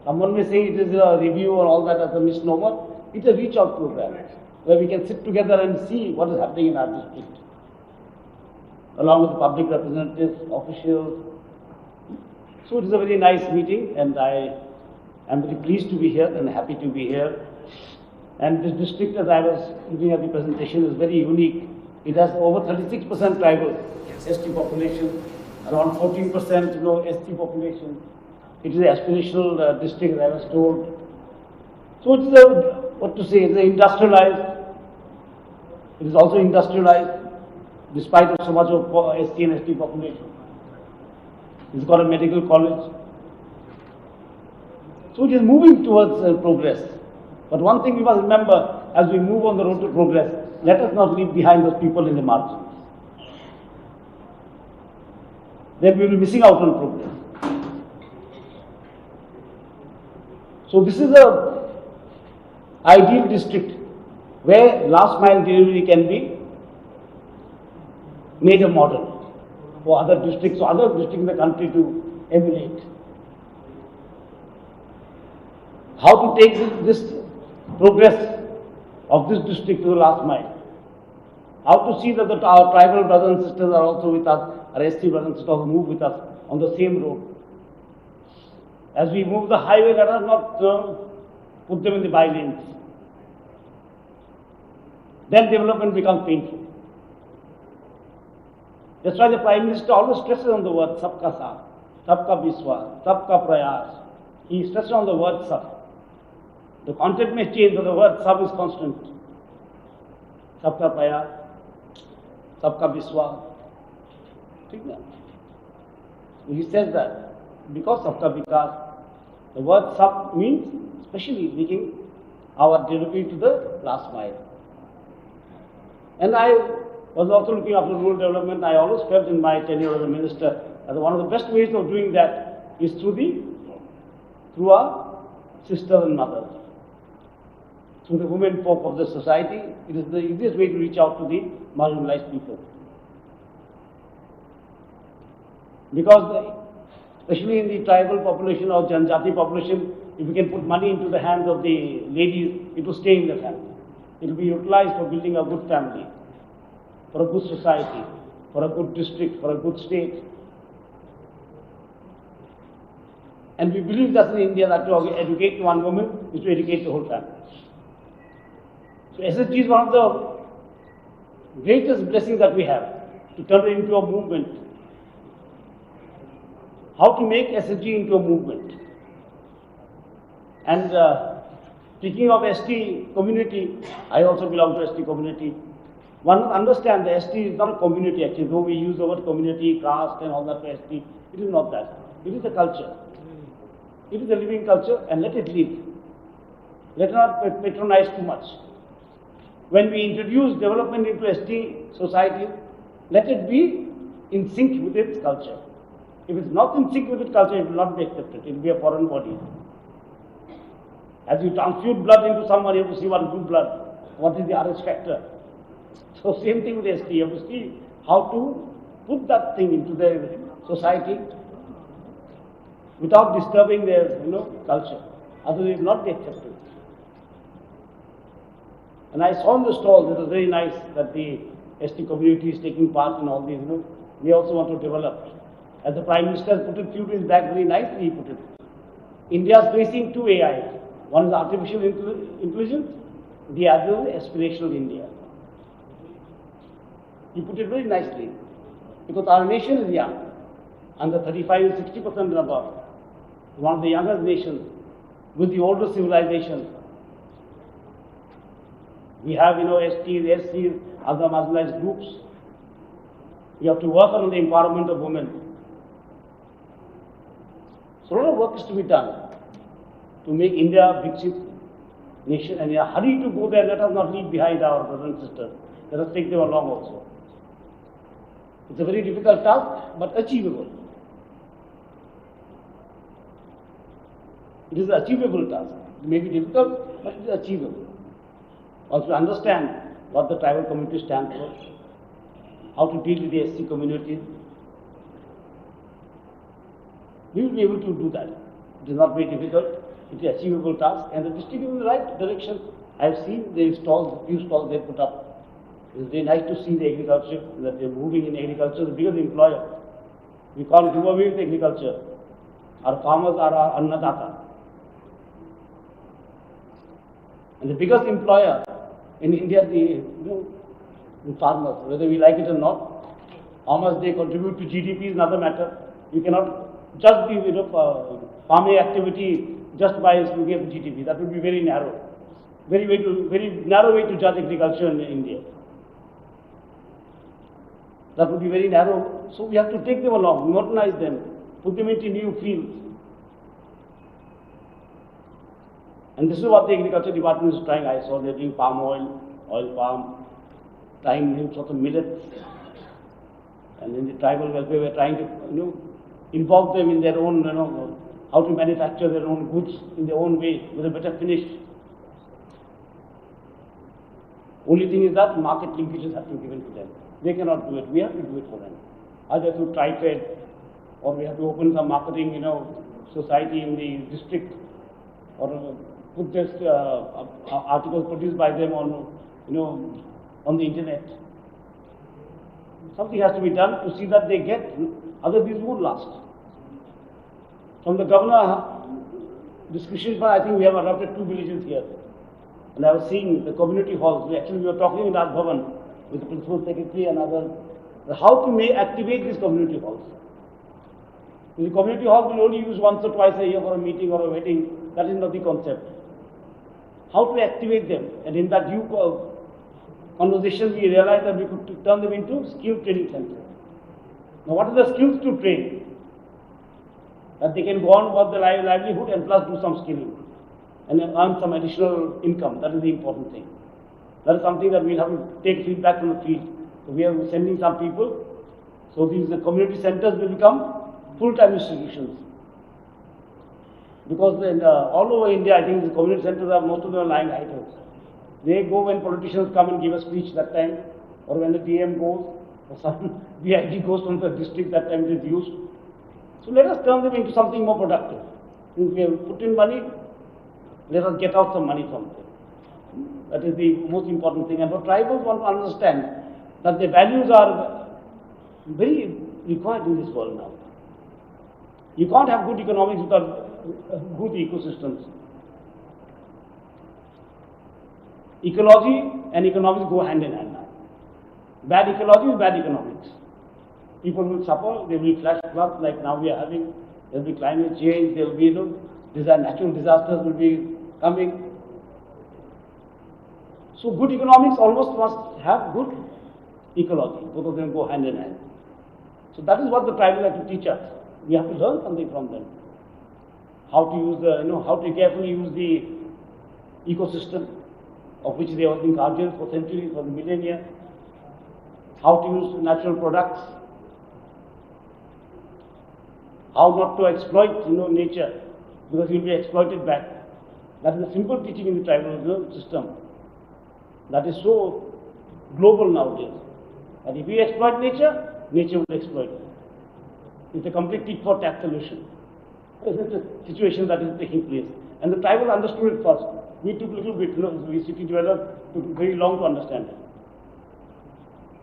Someone may say it is a review or all that as a misnomer. It's a reach out program where we can sit together and see what is happening in our district, along with the public representatives, officials. So it is a very nice meeting, and I am very pleased to be here and happy to be here. And this district, as I was looking at the presentation, is very unique. It has over 36% tribal ST population, around 14% ST population. It is an aspirational district, as I was told. So it is a, what to say, it is industrialized. It is also industrialized, despite of so much of ST and ST population. It's got a medical college. So it is moving towards progress. But one thing we must remember, as we move on the road to progress, let us not leave behind those people in the margins. Then we will be missing out on progress. So this is a ideal district where last mile delivery can be made a model for other districts or other districts in the country to emulate. How to take this progress of this district to the last mile. How to see that our tribal brothers and sisters are also with us, our ST brothers and sisters also move with us on the same road. As we move the highway, let us not put them in the by-lanes. Then development becomes painful. That's why the Prime Minister always stresses on the word Sabka Saath, Sabka Biswas, Sabka Prayas. He stresses on the word Sab. The content may change, but the word Sab is constant. Sabka Prayas, Sabka Biswas. He says that because Sabka Vikas, the word Sab means especially making our delivery to the last mile. And I was also looking after rural development. I always felt in my tenure as a minister that one of the best ways of doing that is through our sisters and mothers, through the women folk of the society. It is the easiest way to reach out to the marginalized people. Because especially in the tribal population or Janjati population, if we can put money into the hands of the ladies, it will stay in the family. It will be utilized for building a good family, for a good society, for a good district, for a good state. And we believe that in India that to educate one woman is to educate the whole family. So SSG is one of the greatest blessings that we have, to turn it into a movement. How to make SSG into a movement. And speaking of ST community, I also belong to ST community. One must understand that ST is not a community actually, though we use the word community, caste and all that for ST. It is not that. It is a culture. It is a living culture, and let it live. Let it not patronize too much. When we introduce development into ST society, let it be in sync with its culture. If it's not in sync with its culture, it will not be accepted. It will be a foreign body. As you transfuse blood into someone, you have to see what is good blood, what is the RH factor. So same thing with ST. You have to see how to put that thing into the society without disturbing their culture. Otherwise, it will not be accepted. And I saw in the stalls, it was very nice that the ST community is taking part in all these. We also want to develop. As the Prime Minister has put it few days back, very nicely he put it. India is facing two AIs. One is artificial intelligence, the other is aspirational India. He put it very nicely. Because our nation is young, under 35 and 60% and above. One of the youngest nations with the older civilization. We have, STs, SCs, other marginalized groups. We have to work on the empowerment of women. So a lot of work is to be done to make India Viksit, nation and in a hurry to go there, let us not leave behind our brothers and sisters. Let us take them along also. It's a very difficult task, but achievable. It is an achievable task. It may be difficult, but it is achievable. Also understand what the tribal community stands for, how to deal with the SC communities. We will be able to do that. It is not very difficult. It is an achievable task, and the district is in the right direction. I have seen the stalls, few stalls they put up. It is very nice to see the agriculture, that they are moving in agriculture, the bigger the employer. We can't do away with agriculture. Our farmers are our annadata. And the biggest employer in India, the farmers, whether we like it or not, how much they contribute to GDP is another matter. You cannot judge the farming activity just by looking at the GDP. That would be very narrow. Very narrow way to judge agriculture in India. That would be very narrow. So we have to take them along, modernize them, put them into new fields. And this is what the agriculture department is trying. I saw they're doing palm oil palm, trying new sort of millets. And in the tribal welfare, we're trying to, involve them in their own, how to manufacture their own goods in their own way with a better finish. Only thing is that market linkages have to be given to them. They cannot do it. We have to do it for them. Either through TriFed, or we have to open some marketing, society in the district, or put this articles produced by them on the internet. Something has to be done to see that they get. Otherwise, these won't last. From the governor discussion, I think we have adopted 2 villages here. And I was seeing the community halls. We were talking in Raj Bhavan with the principal secretary and others, how to activate these community halls. The community halls will only use once or twice a year for a meeting or a wedding. That is not the concept. How to activate them? And in that due conversation, we realized that we could turn them into skill training centers. Now, what are the skills to train? That they can go on with their livelihood and plus do some skilling and earn some additional income. That is the important thing. That is something that we'll have to take feedback from the field. So we are sending some people. So these community centers will become full-time institutions. Because all over India, I think the community centers are, most of them are lying idle. They go when politicians come and give a speech that time, or when the DM goes, or some VID goes from the district, that time it is used. So let us turn them into something more productive. If we have put in money, let us get out some money from them. That is the most important thing. And for tribals want to understand that the values are very required in this world now. You can't have good economics without good ecosystems. Ecology and economics go hand in hand now. Bad ecology is bad economics. People will suffer, there will be flash floods like now we are having, there will be climate change, there will be natural disasters will be coming. So good economics almost must have good ecology. Both of them go hand in hand. So that is what the tribal have to teach us. We have to learn something from them. How to use how to carefully use the ecosystem of which they have been guardians for centuries, for millennia. How to use natural products. How not to exploit nature, because you'll be exploited back. That is a simple teaching in the tribal system. That is so global nowadays. And if we exploit nature, nature will exploit us. It's a complete tit for tat solution. It's a situation that is taking place. And the tribal understood it first. We took a little bit, we city dwellers took very long to understand it.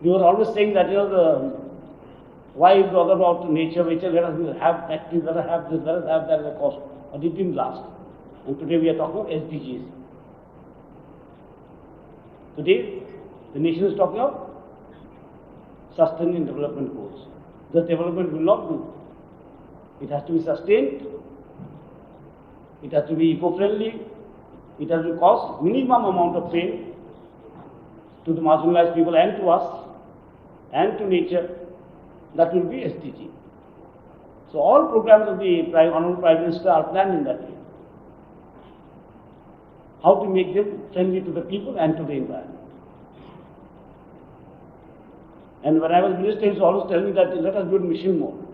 We were always saying that, why bother about nature, let us have factories, let us have this, let us have that at a cost. But it didn't last. And today we are talking about SDGs. Today, the nation is talking of sustaining development goals. The development will not do. It has to be sustained. It has to be eco-friendly. It has to cause minimum amount of pain to the marginalized people and to us and to nature. That will be SDG. So all programs of the Honorable Prime Minister are planned in that way. how to make them friendly to the people and to the environment. And when I was minister, he was always telling me that let us do it mission mode.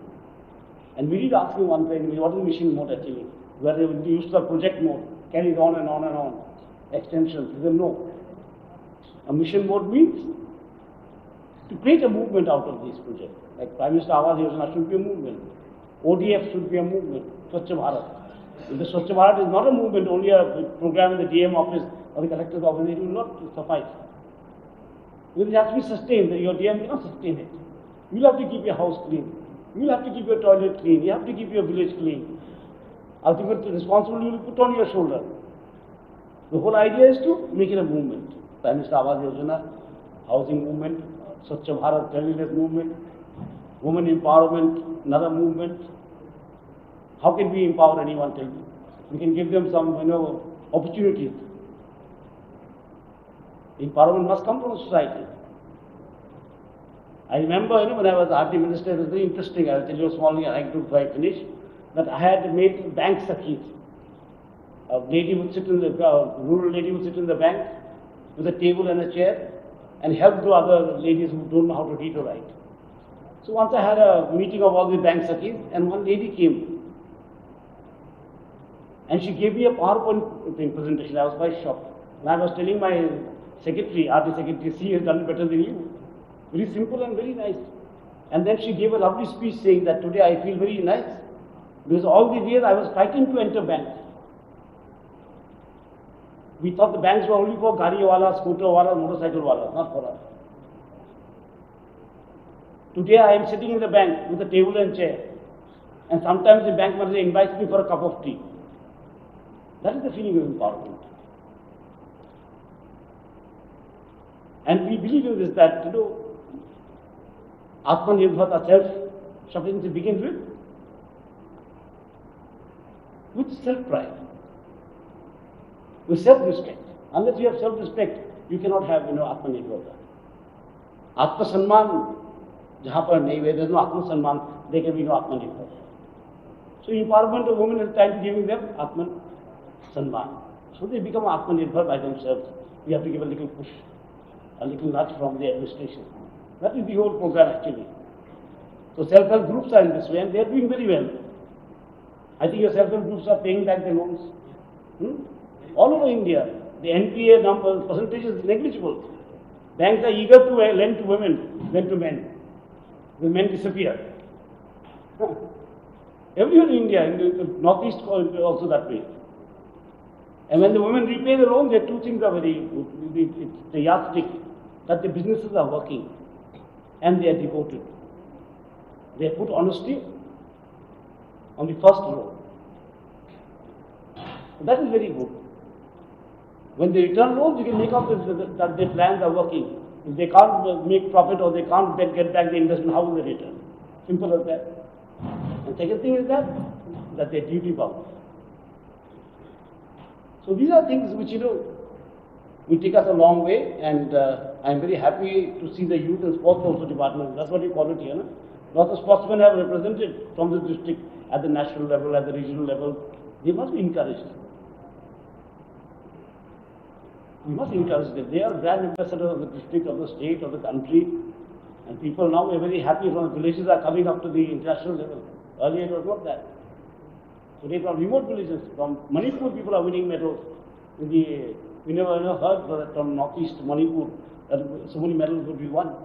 And we did ask him one time, what is mission mode actually? Where they used the project mode, carries on and on and on, extensions. He said, no. A mission mode means to create a movement out of these projects. Like Prime Minister Awas Yojana should be a movement. ODF should be a movement. Swachh Bharat. If the Swachh Bharat is not a movement, only a program in the DM office or the collector's office, it will not suffice. Because it has to be sustained. Your DM cannot sustain it. You will have to keep your house clean. You will have to keep your toilet clean. You have to keep your village clean. Ultimate responsibility you will put on your shoulder. The whole idea is to make it a movement. Prime Minister Awas Yojana, housing movement, Swachh Bharat cleanliness movement, women empowerment, another movement. How can we empower anyone, tell me? We can give them some, opportunities. Empowerment must come from society. I remember, when I was RD minister, it was very interesting. I will tell you a small anecdote before I finish. That I had made bank sakhis. A lady would sit in the, rural lady would sit in the bank with a table and a chair and help the other ladies who don't know how to read or write. So once I had a meeting of all the bank sakhis and one lady came and she gave me a PowerPoint presentation. I was quite shocked. And I was telling my secretary, RD secretary, she has done it better than you. Very simple and very nice. And then she gave a lovely speech saying that today I feel very nice. Because all these years I was fighting to enter banks. We thought the banks were only for gari wala, scooter wala, motorcycle wala, not for us. Today I am sitting in the bank with a table and chair. And sometimes the bank manager invites me for a cup of tea. That is the feeling of empowerment. And we believe in this that, Atmanirbharta, self-sufficiency begins with self-pride, with self-respect. Unless you have self-respect, you cannot have, Atmanirbharta. Atma-Samman, jahan par nahi, where there is no Atma-Samman, there can be no Atmanirbharta. So empowerment of women is time giving them Atma-Samman. So they become Atmanirbhar by themselves. We have to give a little push, a little nudge from the administration. That is the whole program actually. So self-help groups are in this way and they are doing very well. I think your self-help groups are paying back their loans. All over India, the NPA number, percentage is negligible. Banks are eager to lend to women than to men. The men disappear. Everywhere in India, in the northeast also that way. And when the women repay the loan, there are two things are very good. It's the yardstick that the businesses are working and they are devoted. They put honesty on the first row. So that is very good. When they return loans, you can make out that their plans are working. If they can't make profit or they can't get back the investment, how will they return? Simple as that. And second thing is that they are duty bound. So these are things which, will take us a long way, and I am very happy to see the youth and sports also department. That's what you call it here. No? Lots of sportsmen have represented from the district at the national level, at the regional level. They must be encouraged. We must encourage them. They are brand ambassadors of the district, of the state, of the country. And people now are very happy from the villages are coming up to the international level. Earlier it was not that. Today from remote villages, from Manipur people are winning medals. We never heard that from northeast Manipur that so many medals would be won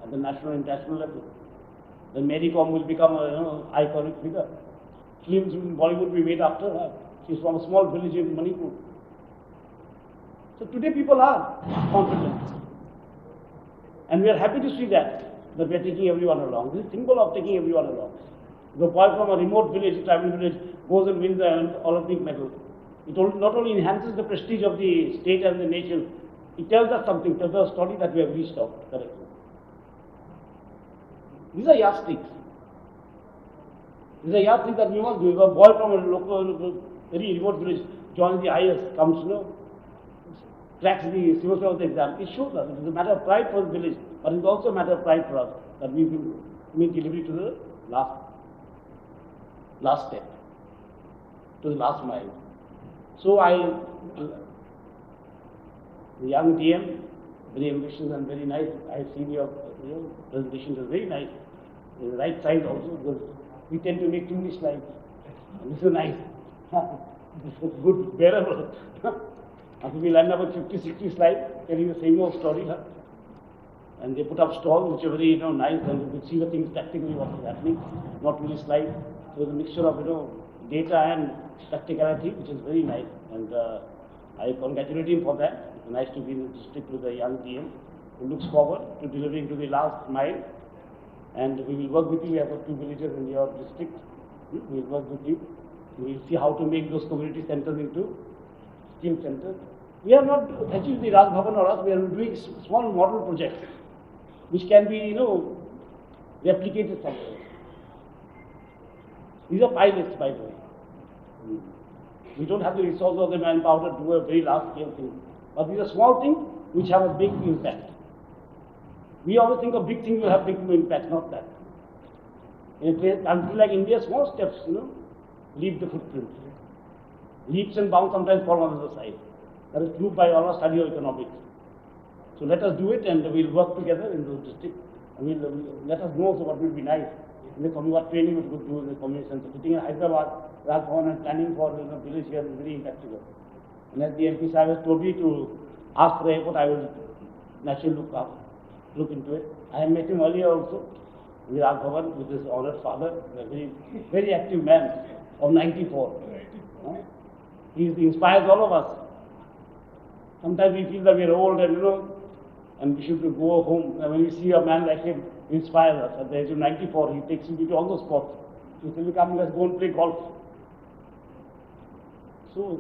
at the national and international level. Then Mary Kom will become an iconic figure. Films in Bollywood will be made after her. She's from a small village in Manipur. So today people are confident. And we are happy to see that we are taking everyone along. This is symbol of taking everyone along. The boy from a remote village, a tribal village, goes and wins an Olympic medal. It not only enhances the prestige of the state and the nation, it tells us something, tells us a story that we have reached out correctly. These are yardsticks. These are yardsticks that we must do. If a boy from a local, very remote village joins the IS, comes, cracks the civil service exam, it shows us. It is a matter of pride for the village, but it is also a matter of pride for us that we will make delivery to the last step, to the last mile. So I The young DM, very ambitious and very nice. I have seen your presentation, was very nice. The right side also, because we tend to make too many slides. And this is nice. This is good, bearable. After we land up with 50, 60 slides, telling the same old story. And they put up stalls which are very nice, and you can see the things practically what is happening, not only slides. So the mixture of data and practicality, which is very nice. And I congratulate him for that. It's nice to be in the district with a young DM who looks forward to delivering to the last mile. And we will work with you. We have got 2 villages in your district. We will work with you. We will see how to make those community centers into skill centers. We are not achieving the Raj Bhavan or us. We are doing small model projects which can be, replicated somewhere. These are pilots, by the way. We don't have the resources or the manpower to do a very large scale thing. But these are small things which have a big impact. We always think of big things will have big impact, not that. In a country like India, small steps, leave the footprint. Leaps and bounds sometimes fall on the other side. That is proved by our study of economics. So let us do it, and we'll work together in those districts. And we'll let us know also what will be nice. In the community, what training we could do in the community center. Sitting in Hyderabad, Raj Bhavan and planning for the village here is very impractical. And as the MP Sahib has told me to ask for the airport, I will naturally look into it. I have met him earlier also, with Raj Bhavan, with his honored father, a very, very active man of 94. He inspires all of us. Sometimes we feel that we are old and we should go home. And when we see a man like him, he inspires us. At the age of 94, he takes you to all those sports. He says, "Come, let's go and play golf." So,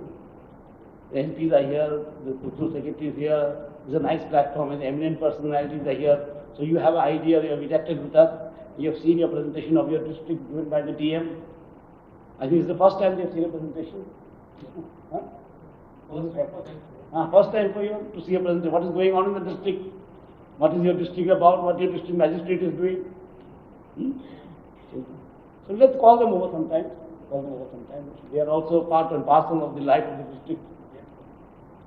the MPs are here, the Cultural Secretary is here. It's a nice platform, and eminent personalities are here. So you have an idea, you have interacted with us. You have seen your presentation of your district given by the DM. I think it's the first time they have seen a presentation. First time for you to see a presentation. What is going on in the district? What is your district about? What your district magistrate is doing? So let's call them over sometime. They are also part and parcel of the life of the district.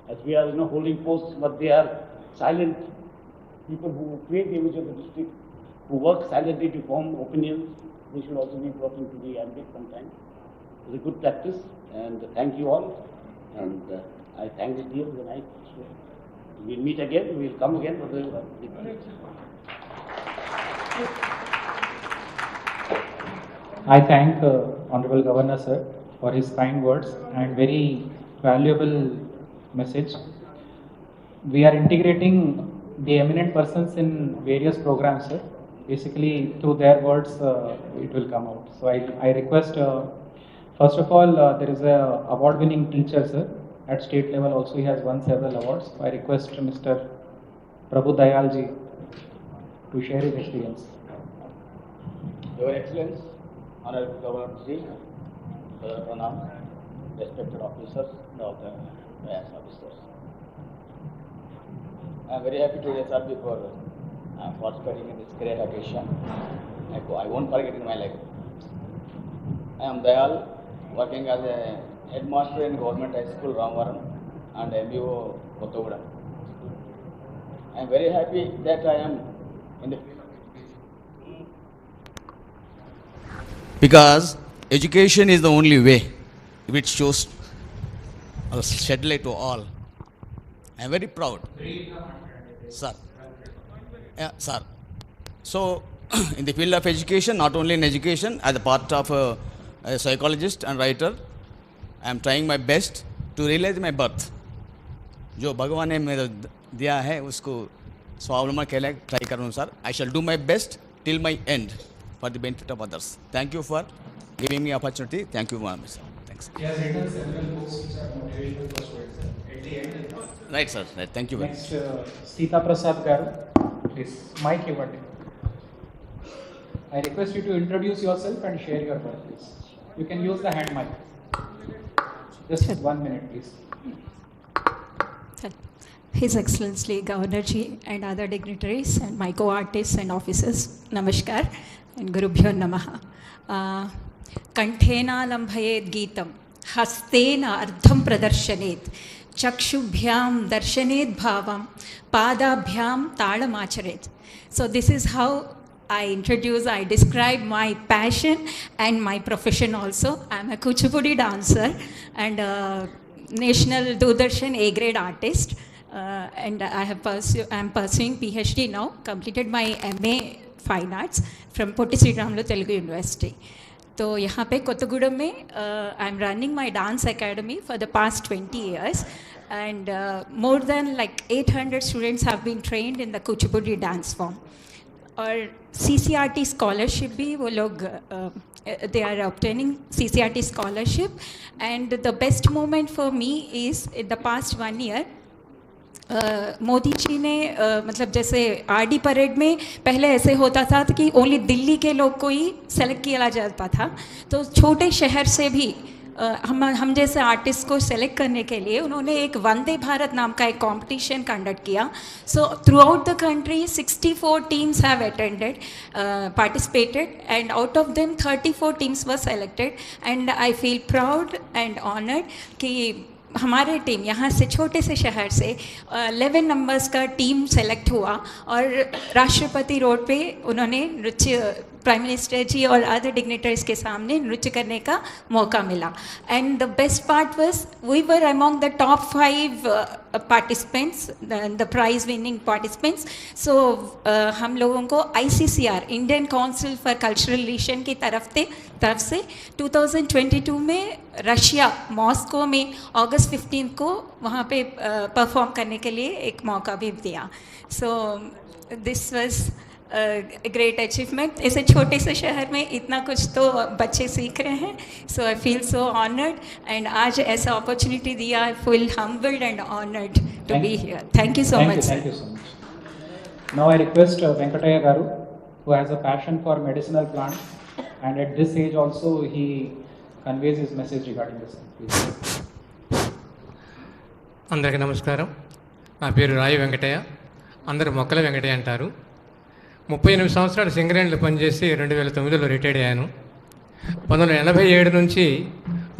As we are, holding posts, but they are silent people who create the image of the district, who work silently to form opinions. They should also be brought into the ambit sometime. It's a good practice, and thank you all. And I thank the dear for the night. We'll meet again. We'll come again for the. I thank Honorable Governor Sir for his kind words and very valuable message. We are integrating the eminent persons in various programs, sir. Basically, through their words, it will come out. So I request, first of all, there is a award-winning teacher, sir. At state level also he has won several awards. I request Mr. Prabhu Dayalji to share his experience. Your Excellency, Honorable Governor Sri, Pranam, respected officers, and all the IAS officers. I am very happy to serve before participating in this great occasion. I won't forget in my life. I am Dayal, working as a headmaster in Government High School, Ramvaram, and MBO, Kottagudem. I am very happy that I am in the field of education. Because education is the only way which shows shed light to all. I am very proud. Sir. Yeah, sir. So, in the field of education, not only in education, as a part of a psychologist and writer, I am trying my best to realize my birth. जो भगवान ने मेरे दिया है उसको स्वावलंबन के लिए ट्राई करूँ sir. I shall do my best till my end for the benefit of others. Thank you for giving me opportunity. Thank you very much, sir. Thanks. He has written several books which are motivational for students, sir. At the end. Right, sir. Right. Thank you very much. Next, Sita Prasad Garu. Please, mic you want. I request you to introduce yourself and share your work, please. You can use the hand mic. Just 1 minute, please. His Excellency Governor Ji and other dignitaries and my co-artists and officers, Namaskar and Gurubhyo Namaha. Kanthena lambhayet geetam, hastena ardham pradarshanet, चक्षुभ्यां दर्शनेद भावं पादाभ्यां ताड़माचरेत. So this is how I describe my passion and my profession also. I am a Kuchipudi dancer and National Doordarshan A grade artist. And I am pursuing PhD now, completed my MA Fine Arts from Potti Sriramulu Telugu University. तो यहाँ पे कोत्तगूडम में I am running my dance academy for the past 20 years and more than like 800 students have been trained in the Kuchipudi dance form. और CCRT scholarship भी वो लोग they are obtaining CCRT scholarship. And the best moment for me is in the past 1 year, Modi ji ने मतलब जैसे RD parade में पहले ऐसे होता था कि ओनली दिल्ली के लोग को ही सेलेक्ट किया जाता था, तो छोटे शहर से भी हम जैसे आर्टिस्ट को सेलेक्ट करने के लिए उन्होंने एक वंदे भारत नाम का एक कंपटीशन कंडक्ट किया. So through out the country 64 teams have attended participated and out of them 34 teams were selected and I feel proud and honored कि हमारे टीम यहाँ से छोटे से शहर से 11 नंबर्स का टीम सेलेक्ट हुआ और राष्ट्रपति रोड पे उन्होंने नृत्य प्राइम मिनिस्टर जी और अदर डिग्नेटरीज के सामने नृत्य करने का मौका मिला. And the best part was we were among the top 5 participants, the prize winning participants. So हम लोगों को ICCR Indian council for cultural relation की तरफ से 2022 में रशिया मॉस्को में अगस्त 15 को वहाँ पे परफॉर्म करने के लिए एक मौका भी दिया. So this was great achievement. ऐसे छोटे से शहर में इतना कुछ तो बच्चे सीख रहे हैं. So I feel so honoured and आज ऐसा अपॉर्चुनिटी दिया. I feel humbled and honoured to be here. Thank you so much. Thank you so much. Now I request Venkataya Garu, who has a passion for medicinal plants and at this age also he conveys his message regarding this. Please. అందరికీ నమస్కారం. నా పేరు రాయి వెంకటయ్య, అందరూ మొక్కల వెంకటయ్య అంటారు. 38 సంవత్సరాలు సింగరేణిలో పనిచేసి 2009లో రిటైర్డ్ అయ్యాను. 1987 నుంచి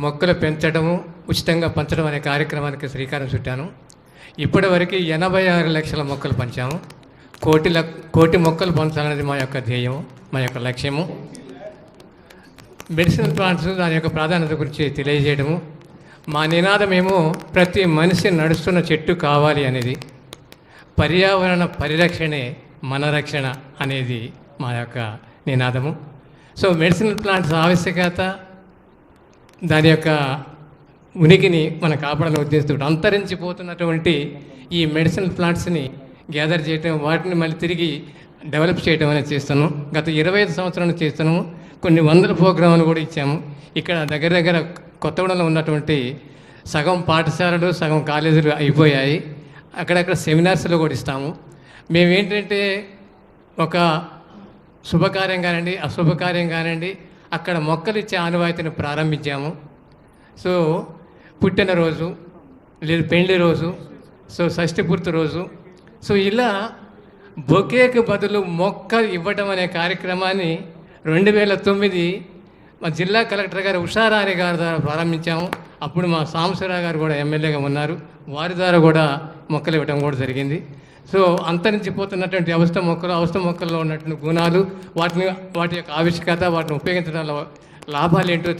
మొక్కలు పెంచడము ఉచితంగా పంచడం అనే కార్యక్రమానికి శ్రీకారం చుట్టాను. ఇప్పటి వరకు 86 లక్షల మొక్కలు పంచాము. కోటి మొక్కలు పంచాలనేది మా యొక్క ధ్యేయం, మా యొక్క లక్ష్యము. మెడిసినల్ ప్లాంట్స్ దాని యొక్క ప్రాధాన్యత గురించి తెలియజేయడము. మా నినాదమేమో ప్రతి మనిషి నడుస్తున్న చెట్టు కావాలి అనేది. పర్యావరణ పరిరక్షణే మన రక్షణ అనేది మా యొక్క నినాదము. సో మెడిసినల్ ప్లాంట్స్ ఆవశ్యకత, దాని యొక్క ఉనికిని మనం కాపాడాలని ఉద్దేశిస్తూ అంతరించిపోతున్నటువంటి ఈ మెడిసినల్ ప్లాంట్స్ని గ్యాదర్ చేయటం, వాటిని మళ్ళీ తిరిగి డెవలప్ చేయడం అనేది చేస్తున్నాం. గత 25 సంవత్సరాలు చేస్తున్నాము. కొన్ని వందల ప్రోగ్రాములు కూడా ఇచ్చాము. ఇక్కడ దగ్గర కొత్తగూడెంలో ఉన్నటువంటి సగం పాఠశాలలు సగం కాలేజీలు అయిపోయాయి. అక్కడక్కడ సెమినార్స్లో కూడా ఇస్తాము. మేమేంటంటే ఒక శుభకార్యం కానివ్వండి, అశుభకార్యం కానివ్వండి, అక్కడ మొక్కలు ఇచ్చే ఆనవాయితీని ప్రారంభించాము. సో పుట్టినరోజు లేదు పెళ్లి రోజు, సో షష్ఠి పూర్తి రోజు, సో ఇలా బొకేకు బదులు మొక్క ఇవ్వడం అనే కార్యక్రమాన్ని 2009 మా జిల్లా కలెక్టర్ గారు ఉషారాణి గారి ద్వారా ప్రారంభించాము. అప్పుడు మా సాంబశివరావు గారు కూడా ఎమ్మెల్యేగా ఉన్నారు. వారి ద్వారా కూడా మొక్కలు ఇవ్వడం కూడా జరిగింది. సో అంతరించిపోతున్నటువంటి అవస్థ మొక్కల్లో ఉన్నటువంటి గుణాలు, వాటి యొక్క ఆవశ్యకత, వాటిని ఉపయోగించడం లాభాలు ఏంటో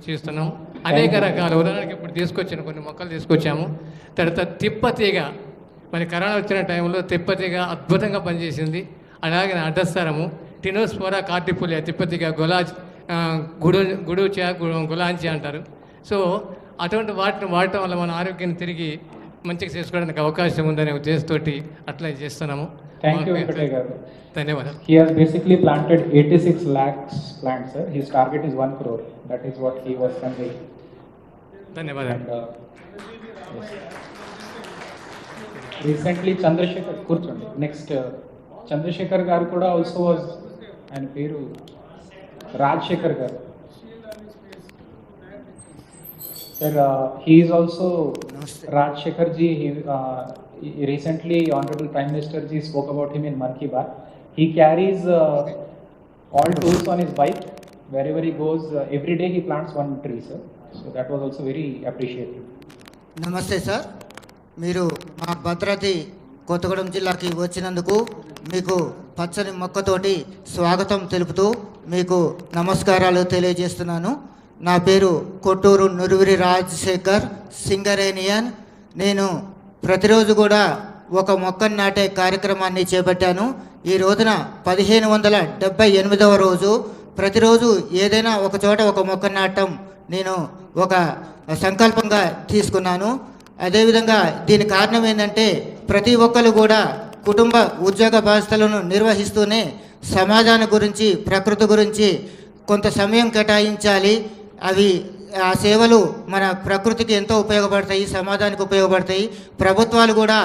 చేస్తున్నాం. అనేక రకాల ఉదాహరణకి ఇప్పుడు కొన్ని మొక్కలు తీసుకొచ్చాము. తర్వాత తిప్పతీగ, మరి కరోనా వచ్చిన టైంలో తిప్పతీగ అద్భుతంగా పనిచేసింది. అలాగే అడ్డస్తరము, టినోస్పోరా కార్టిపులియా తిప్పతీగ, గులాంచి అంటారు. సో అటువంటి వాటిని వాడటం వల్ల మన ఆరోగ్యాన్ని తిరిగి మంచిగా చేసుకోవడానికి అవకాశం ఉందనే ఉద్దేశంతో అట్లా చేస్తున్నాము. Thank you, Venkataya Garu. ధన్యవాదాలు. He has basically planted 86 lakhs plants, sir. His target is 1 crore. That is what he was conveying. ధన్యవాదాలు. Yes. Recently Chandrasekhar కూర్చోండి. నెక్స్ట్ చంద్రశేఖర్ గారు కూడా ఆల్సో వాజ్, ఆయన పేరు రాజశేఖర్ గారు. Sir, he is also Rajshekhar ji. He recently, Honorable Prime Minister ji spoke about him in Mann Ki Baat. He carries all tools on his bike. Wherever he goes, every day he plants one tree, sir. So that was also very appreciated. నమస్తే sir, మీరు మా భద్రాద్రి కొత్తగూడెం జిల్లాకి వచ్చినందుకు మీకు పచ్చని మొక్కతోటి స్వాగతం తెలుపుతూ మీకు నమస్కారాలు తెలియజేస్తున్నాను. నా పేరు కొట్టూరు నురువిరి రాజశేఖర్ సింగరేనియన్. నేను ప్రతిరోజు కూడా ఒక మొక్కను నాటే కార్యక్రమాన్ని చేపట్టాను. ఈ రోజున 1578వ రోజు. ప్రతిరోజు ఏదైనా ఒక చోట ఒక మొక్కను నాటడం నేను ఒక సంకల్పంగా తీసుకున్నాను. అదేవిధంగా దీని కారణం ఏంటంటే ప్రతి ఒక్కరు కూడా కుటుంబ ఉద్యోగ బాధ్యతలను నిర్వహిస్తూనే సమాజాన్ని గురించి ప్రకృతి గురించి కొంత సమయం కేటాయించాలి. ఆ సేవలు మన ప్రకృతికి ఎంతో ఉపయోగపడతాయి, సమాజానికి ఉపయోగపడతాయి. ప్రభుత్వాలు కూడా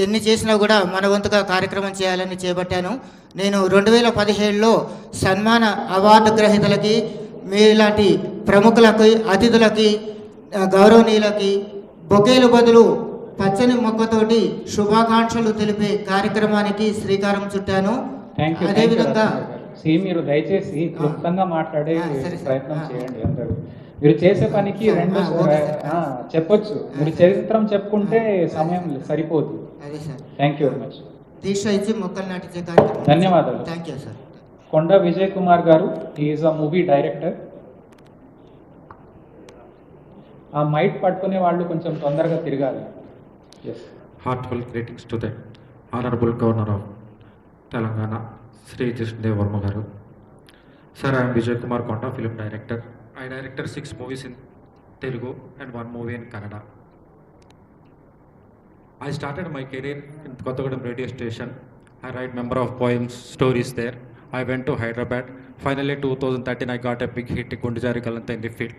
ఎన్ని చేసినా కూడా మన వంతుగా కార్యక్రమం చేయాలని చేపట్టాను. నేను 2017లో సన్మాన అవార్డు గ్రహీతలకి, మీలాంటి ప్రముఖులకి, అతిథులకి, గౌరవనీయులకి బొకేలు బదులు పచ్చని మొక్కతోటి శుభాకాంక్షలు తెలిపే కార్యక్రమానికి శ్రీకారం చుట్టాను. అదేవిధంగా మీరు దయచేసి క్లుప్తంగా మాట్లాడే ప్రయత్నం చేయండి. అందరూ మీరు చేసే పనికి రెండు చెప్పొచ్చు. మీరు చరిత్రం చెప్పుకుంటే సమయం సరిపోదు. అదే sir. Thank you very much. దీక్ష ఇచ్చి మొక్కలు నాటించే కార్యక్రమం. ధన్యవాదాలు. Thank you sir. Konda Vijay Kumar garu, is a movie director. ఆ మైట్ పట్టుకునే వాళ్ళు కొంచెం తొందరగా తిరగాలి. Yes. Heartfelt greetings to the Honorable Governor of Telangana, Sri Jishnudev Varma Garu. Sir, I am Vijay Kumar Konda, film director. I directed 6 movies in Telugu and 1 movie in Kannada. I started my career in Kottagudem radio station. I write number of poems, stories there. I went to Hyderabad. Finally, 2013, I got a big hit, Gundijari Kalanta, in the field.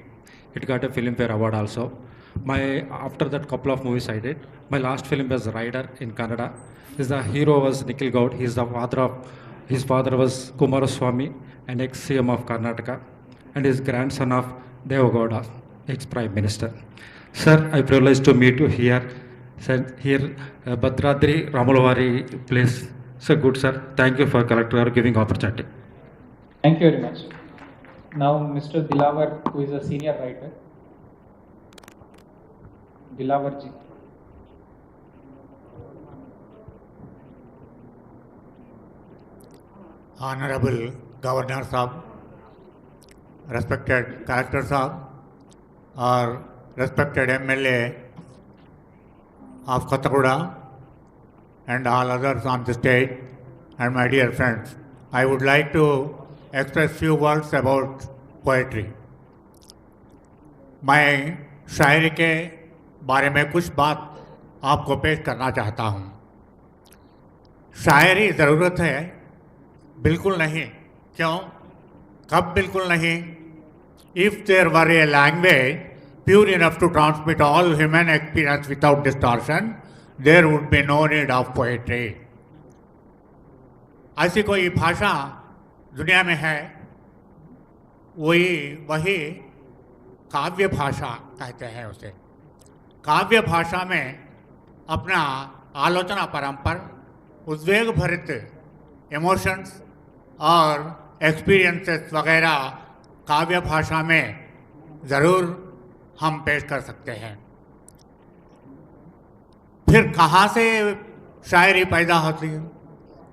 It got a Filmfare Award also. After that, couple of movies I did. My last film was Rider in Kannada. The hero was Nikhil Gaud. His father was Kumaraswamy, an ex-CM of Karnataka, and his grandson of Devagowda, ex-Prime Minister. Sir, I privileged to meet you here. Sir, here, Bhadradri Ramulavari place. So good, sir. Thank you for Collector giving opportunity. Thank you very much. Now, Mr. Dilawar, who is a senior writer. Dilawar ji. Honorable Governor Sahab, respected Collector Sahab, or respected MLA of Kottaguda and all others on the stage, and my dear friends, I would like to express few words about poetry. मैं शायरी के बारे में कुछ बात आपको पेश करना चाहता हूँ. शायरी ज़रूरत है? बिल्कुल नहीं. क्यों? कब बिल्कुल नहीं? If there were a language pure enough to transmit all human experience without distortion, there would be no need of poetry. ऐसी कोई भाषा दुनिया में है, वही काव्य भाषा कहते हैं उसे. काव्य भाषा में अपना आलोचना परंपर, उद्वेग भरित इमोशंस और एक्सपीरियंसेस वगैरह काव्य भाषा में ज़रूर हम पेश कर सकते हैं. फिर कहाँ से शायरी पैदा होती है?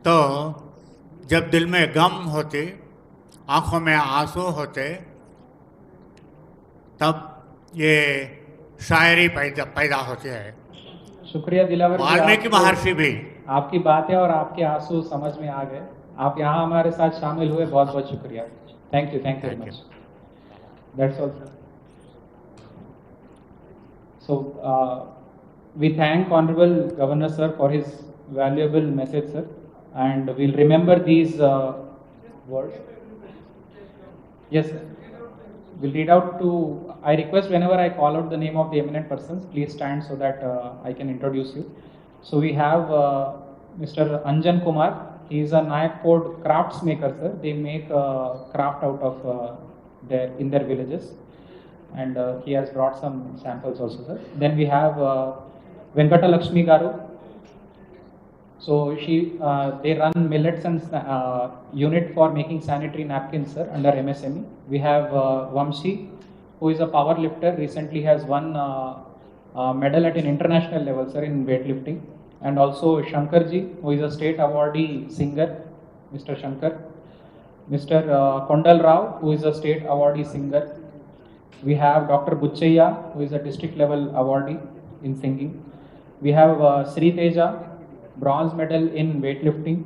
तो जब दिल में गम होते, आँखों में आंसू होते, तब ये शायरी पैदा होती है. शुक्रिया दिलावर जी. वाल्मीकि महर्षि भी. आपकी बातें और आपके आंसू समझ में आ गए. आप यहाँ हमारे साथ शामिल हुए, बहुत बहुत शुक्रिया. Thank you very much. That's all. So we thank Honorable Governor sir for his valuable message, sir, and we'll remember these words. Yes, sir. We'll read out to. I request whenever I call out the name of the eminent persons, please stand so that I can introduce you. So we have Mr. Anjan Kumar. He is a Nayak Ford crafts maker, sir. They make craft out of in their villages, and he has brought some samples also, sir. Then we have Venkata Lakshmi Garu. So they run millets and unit for making sanitary napkins, sir, under MSME. We have Vamshi, who is a power lifter. Recently has won medal at an international level, sir, in weightlifting. And also Shankarji, who is a state awardee singer, Mr. Shankar. Mr. Kondal Rao, who is a state awardee singer. We have Dr. Buchaya, who is a district level awardee in singing. We have Sri Teja, bronze medal in weightlifting,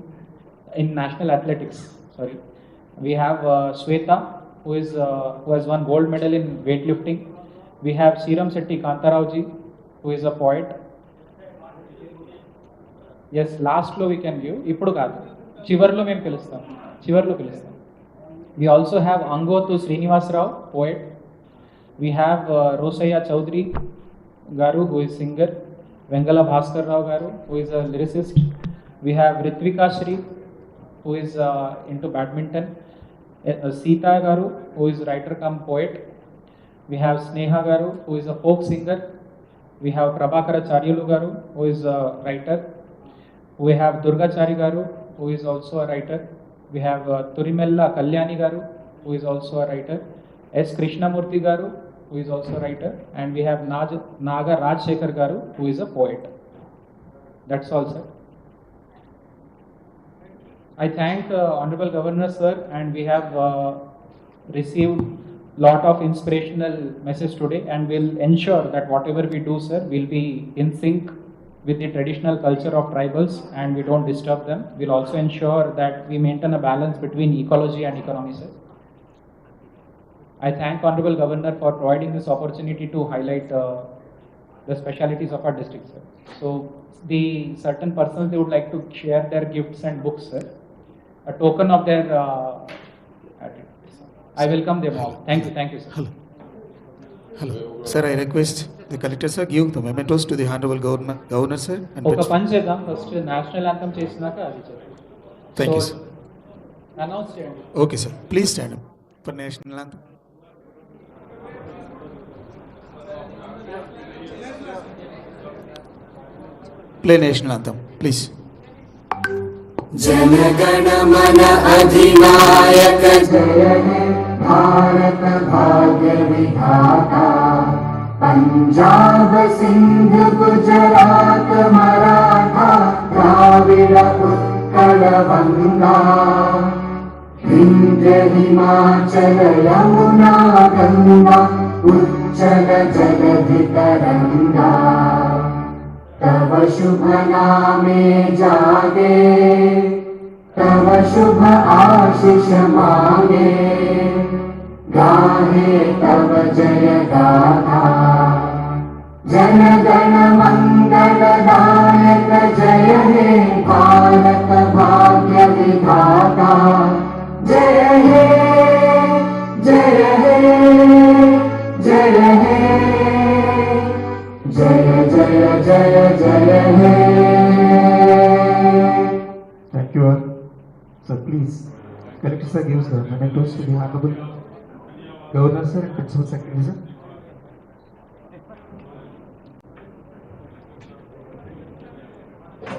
in national athletics, sorry. We have Sweta, who has won gold medal in weightlifting. We have Siram Setti Kantarauji, who is a poet. Yes, last lo we can give. Ippudu kaadu. Chivarlo మేము పిలుస్తాం. చివర్లో పిలుస్తాం. We also have Angotu Srinivas Rao, poet. We have Rosaya Chaudhary Garu, who is singer. Vengala Bhaskar Rao Garu, who is a lyricist. We have Ritvika Shri, who is into badminton. Sita Garu, who is writer come poet. We have Sneha Garu, who is a folk singer. We have Prabhakara Charyulu Garu, who is a writer. We have Durga Chari Garu, who is also a writer. We have Turimella Kalyani Garu, who is also a writer. S. Krishnamurthy Garu, who is also a writer. And we have Naga Rajshekhar Garu, who is a poet. That's all, sir. I thank Honorable Governor, sir, and we have received lot of inspirational message today, and will ensure that whatever we do, sir, will be in sync with the traditional culture of tribals, and we don't disturb them. We'll also ensure that we maintain a balance between ecology and economy, sir. I thank Honorable Governor for providing this opportunity to highlight the specialities of our district, sir. So the certain persons, they would like to share their gifts and books, sir, a token of their attitude. I welcome them all. Thank you, sir. Hello. Sir, I request the collector, sir, give the mementos to the Honorable Governor, sir. And ఒక పని చేద్దాం, first national anthem చేసినాక అది చేద్దాం. Thank you, sir. Announce చేయండి. Okay, sir. Please stand up for national anthem. Play national anthem, please. जनगण मन अधिनायक जय हे भारत भाग्य विधाता पंजाब सिंध गुजरात मराठा द्राविड़ उत्कल बंगा विंध्य हिमाचल यमुना गंगा उच्चल जलधि तरंगा तव शुभ नामे जागे तव शुभ आशीष मांगे गाहे तव जय गाथा जन गण मंगल दायक जय हे भारत भाग्य विधाता जय हे जय हे जय हे जय जय जय जय हे. Thank you all. Sir, please, collector sir gives the mementos to the Honorable Governor, sir, and Principal Secretary, sir.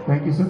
Thank you, sir.